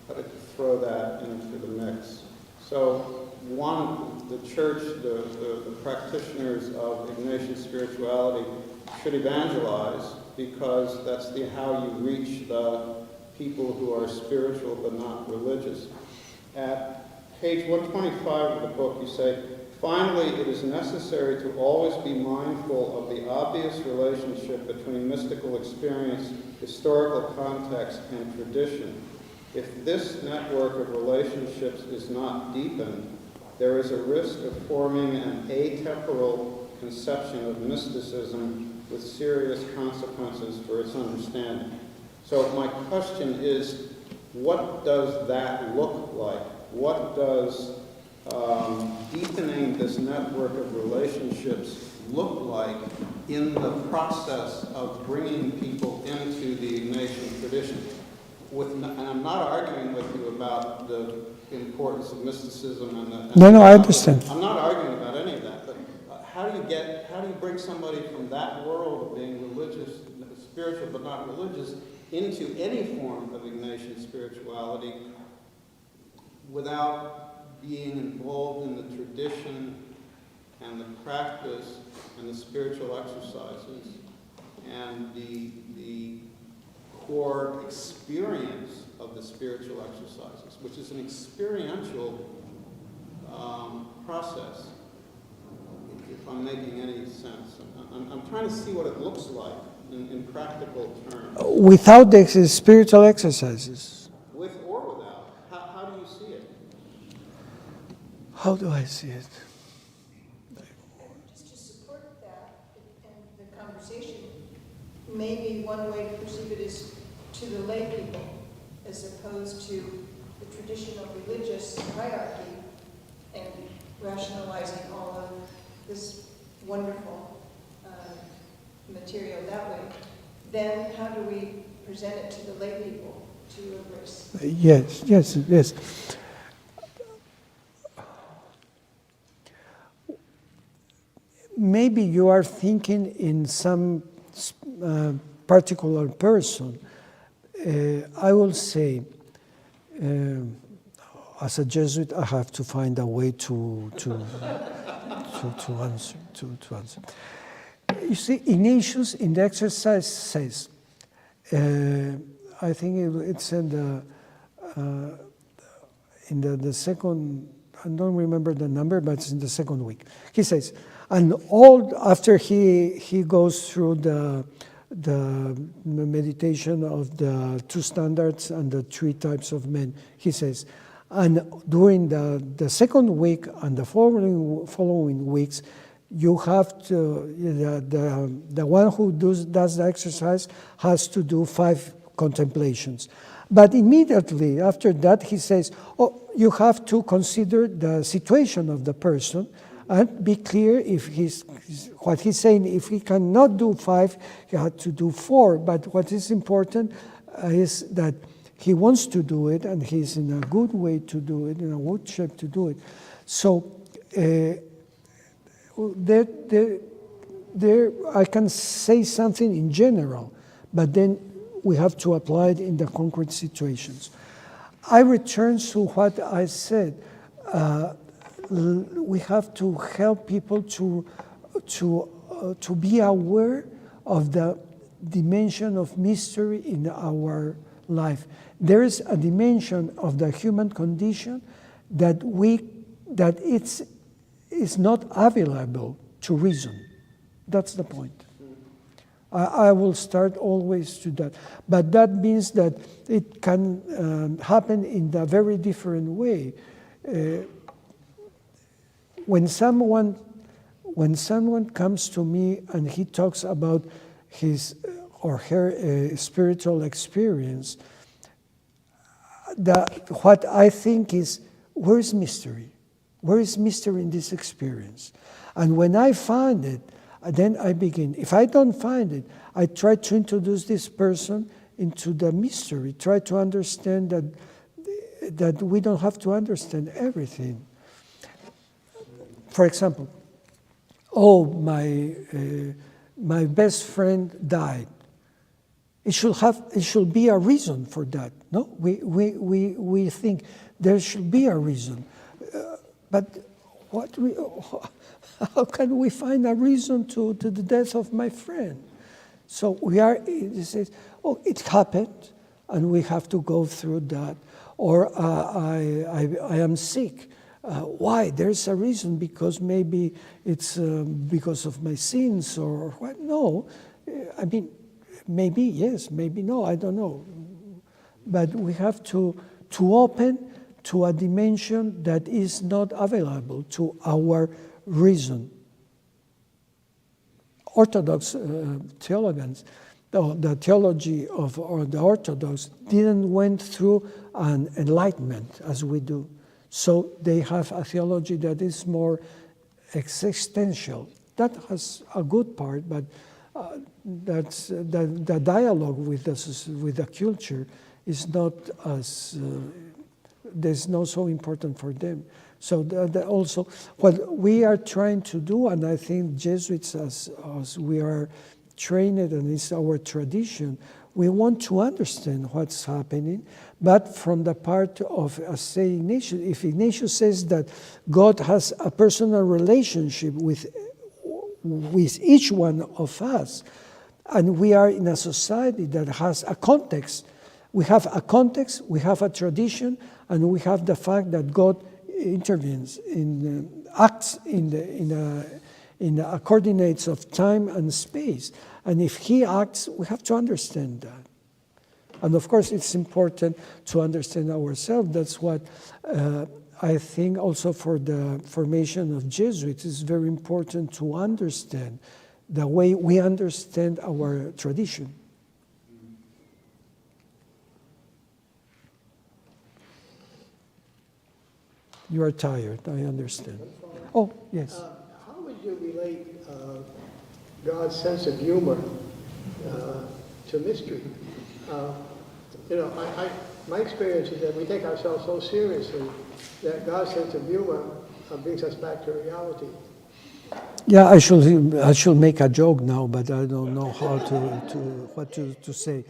how to throw that into the mix. So one, the church, the practitioners of Ignatian spirituality should evangelize because that's how you reach the people who are spiritual but not religious. At page 125 of the book, you say, finally, it is necessary to always be mindful of the obvious relationship between mystical experience, historical context, and tradition. If this network of relationships is not deepened, there is a risk of forming an atemporal conception of mysticism with serious consequences for its understanding. So my question is, what does that look like? What does deepening this network of relationships look like in the process of bringing people into the Ignatian tradition? And I'm not arguing with you about the importance of mysticism No, I understand. I'm not arguing about any of that, but how do you bring somebody from that world of being religious, spiritual but not religious, into any form of Ignatian spirituality without being involved in the tradition and the practice and the spiritual exercises and the core experience of the spiritual exercises, which is an experiential process, if I'm making any sense. I'm trying to see what it looks like in practical terms. Without the spiritual exercises. With or without. How do you see it? How do I see it? Just to support that and the conversation, maybe one way to perceive it is to the lay people, as opposed to the traditional religious hierarchy and rationalizing all of this wonderful material that way. Then how do we present it to the lay people to embrace? Yes. Maybe you are thinking in some particular person. I will say, as a Jesuit, I have to find a way to answer. You see, Ignatius in the exercise says, I think it's in the second, I don't remember the number, but it's in the second week. He says, and all after he goes through the meditation of the two standards and the three types of men, he says, and during the second week and the following weeks, you have to, the one who does the exercise has to do 5 contemplations. But immediately after that, he says, you have to consider the situation of the person and be clear if what he's saying, if he cannot do 5, he had to do 4. But what is important is that he wants to do it and he's in a good way to do it, in a good shape to do it. So, there I can say something in general, but then we have to apply it in the concrete situations. I return to what I said. We have to help people to be aware of the dimension of mystery in our life. There is a dimension of the human condition that is not available to reason. That's the point. I will start always to that. But that means that it can happen in a very different way. When someone comes to me and he talks about his or her spiritual experience, what I think is, where is mystery? Where is mystery in this experience? And when I find it, then I begin. If I don't find it, I try to introduce this person into the mystery, try to understand that we don't have to understand everything. For example, my best friend died. It should be a reason for that. No, we think there should be a reason, but how can we find a reason to the death of my friend? So it says, oh, it happened, and we have to go through that. Or I am sick. Why? There's a reason, because maybe it's because of my sins or what? No, I mean, maybe yes, maybe no, I don't know. But we have to open to a dimension that is not available to our reason. Orthodox theologians, the theology of the Orthodox didn't went through an enlightenment as we do. So they have a theology that is more existential. That has a good part, but that's the dialogue with the culture is not as there's not so important for them. So also what we are trying to do, and I think Jesuits as we are trained, and it's our tradition, we want to understand what's happening, but from the part of St. Ignatius. If Ignatius says that God has a personal relationship with each one of us, and we are in a society that has a context. We have a context, we have a tradition, and we have the fact that God intervenes acts in the coordinates of time and space. And if He acts, we have to understand that. And of course, it's important to understand ourselves. That's what I think also for the formation of Jesuits is very important to understand the way we understand our tradition. You are tired, I understand. Oh, yes. How would you relate God's sense of humor to mystery? My experience is that we take ourselves so seriously that God's sense of humor brings us back to reality. Yeah, I should make a joke now, but I don't know how what to say.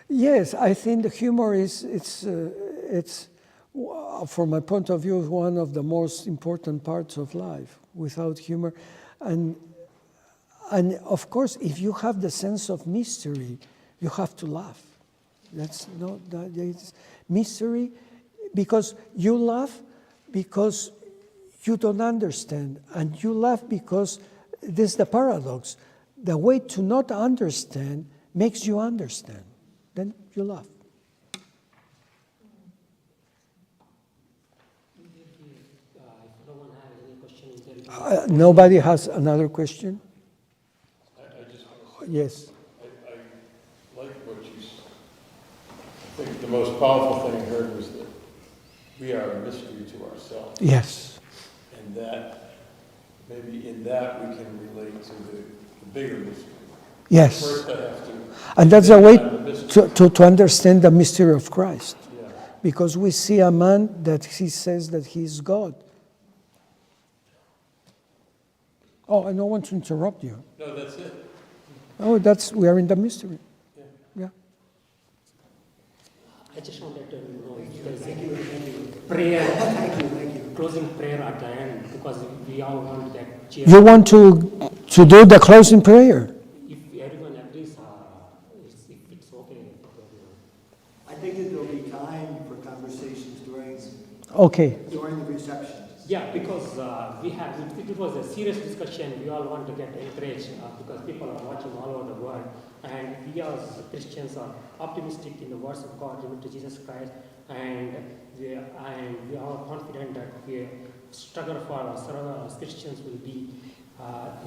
Yes, I think the humor it's from my point of view one of the most important parts of life. Without humor, and of course, if you have the sense of mystery, you have to laugh. That's not it's mystery, because you laugh because you don't understand, and you laugh because this is the paradox. The way to not understand makes you understand. Then you laugh. Nobody has another question? Yes. I like what you said. I think the most powerful thing I heard was that we are a mystery to ourselves. Yes. And that, maybe in that we can relate to the bigger mystery. Yes. First I have to... And that's a way to understand the mystery of Christ. Yeah. Because we see a man that he says that he is God. Oh, I don't want to interrupt you. No, that's it. Oh, we are in the mystery. Yeah. I just wanted to know if there's a prayer, closing prayer at the end, because we all want that cheer. You want to do the closing prayer? If everyone agrees, if it's okay. I think that there'll be time for conversations during the reception. Yeah, because it was a serious discussion. We all want to get encouraged because people are watching all over the world. And we as Christians are optimistic in the words of God given to Jesus Christ. And we are confident that we struggle for our survival as Christians will be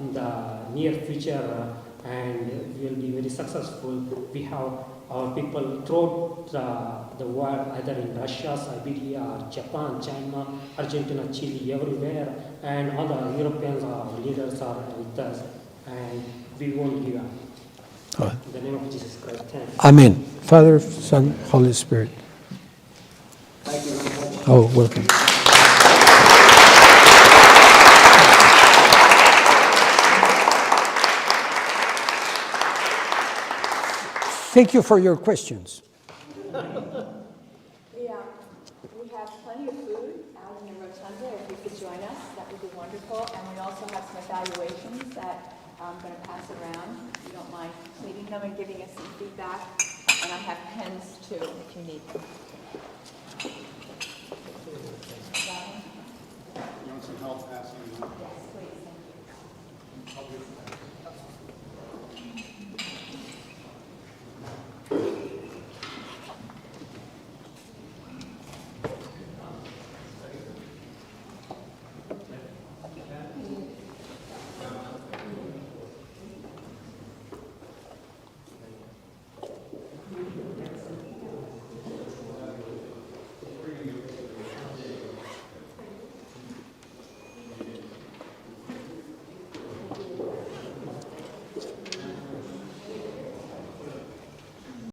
in the near future and we will be very successful. We have our people throughout the world, either in Russia, Siberia, Japan, China, Argentina, Chile, everywhere, and all the Europeans, our leaders are with us, and we won't give up. In the name of Jesus Christ. Thank you. Amen. Father, Son, Holy Spirit. Thank you very much. Oh, welcome. Thank you for your questions. We have plenty of food out in the rotunda. If you could join us, that would be wonderful. And we also have some evaluations that I'm going to pass around. If you don't mind completing them and giving us some feedback. And I have pens too, if you need them. You want some help passing them out? Yes, please. Thank you.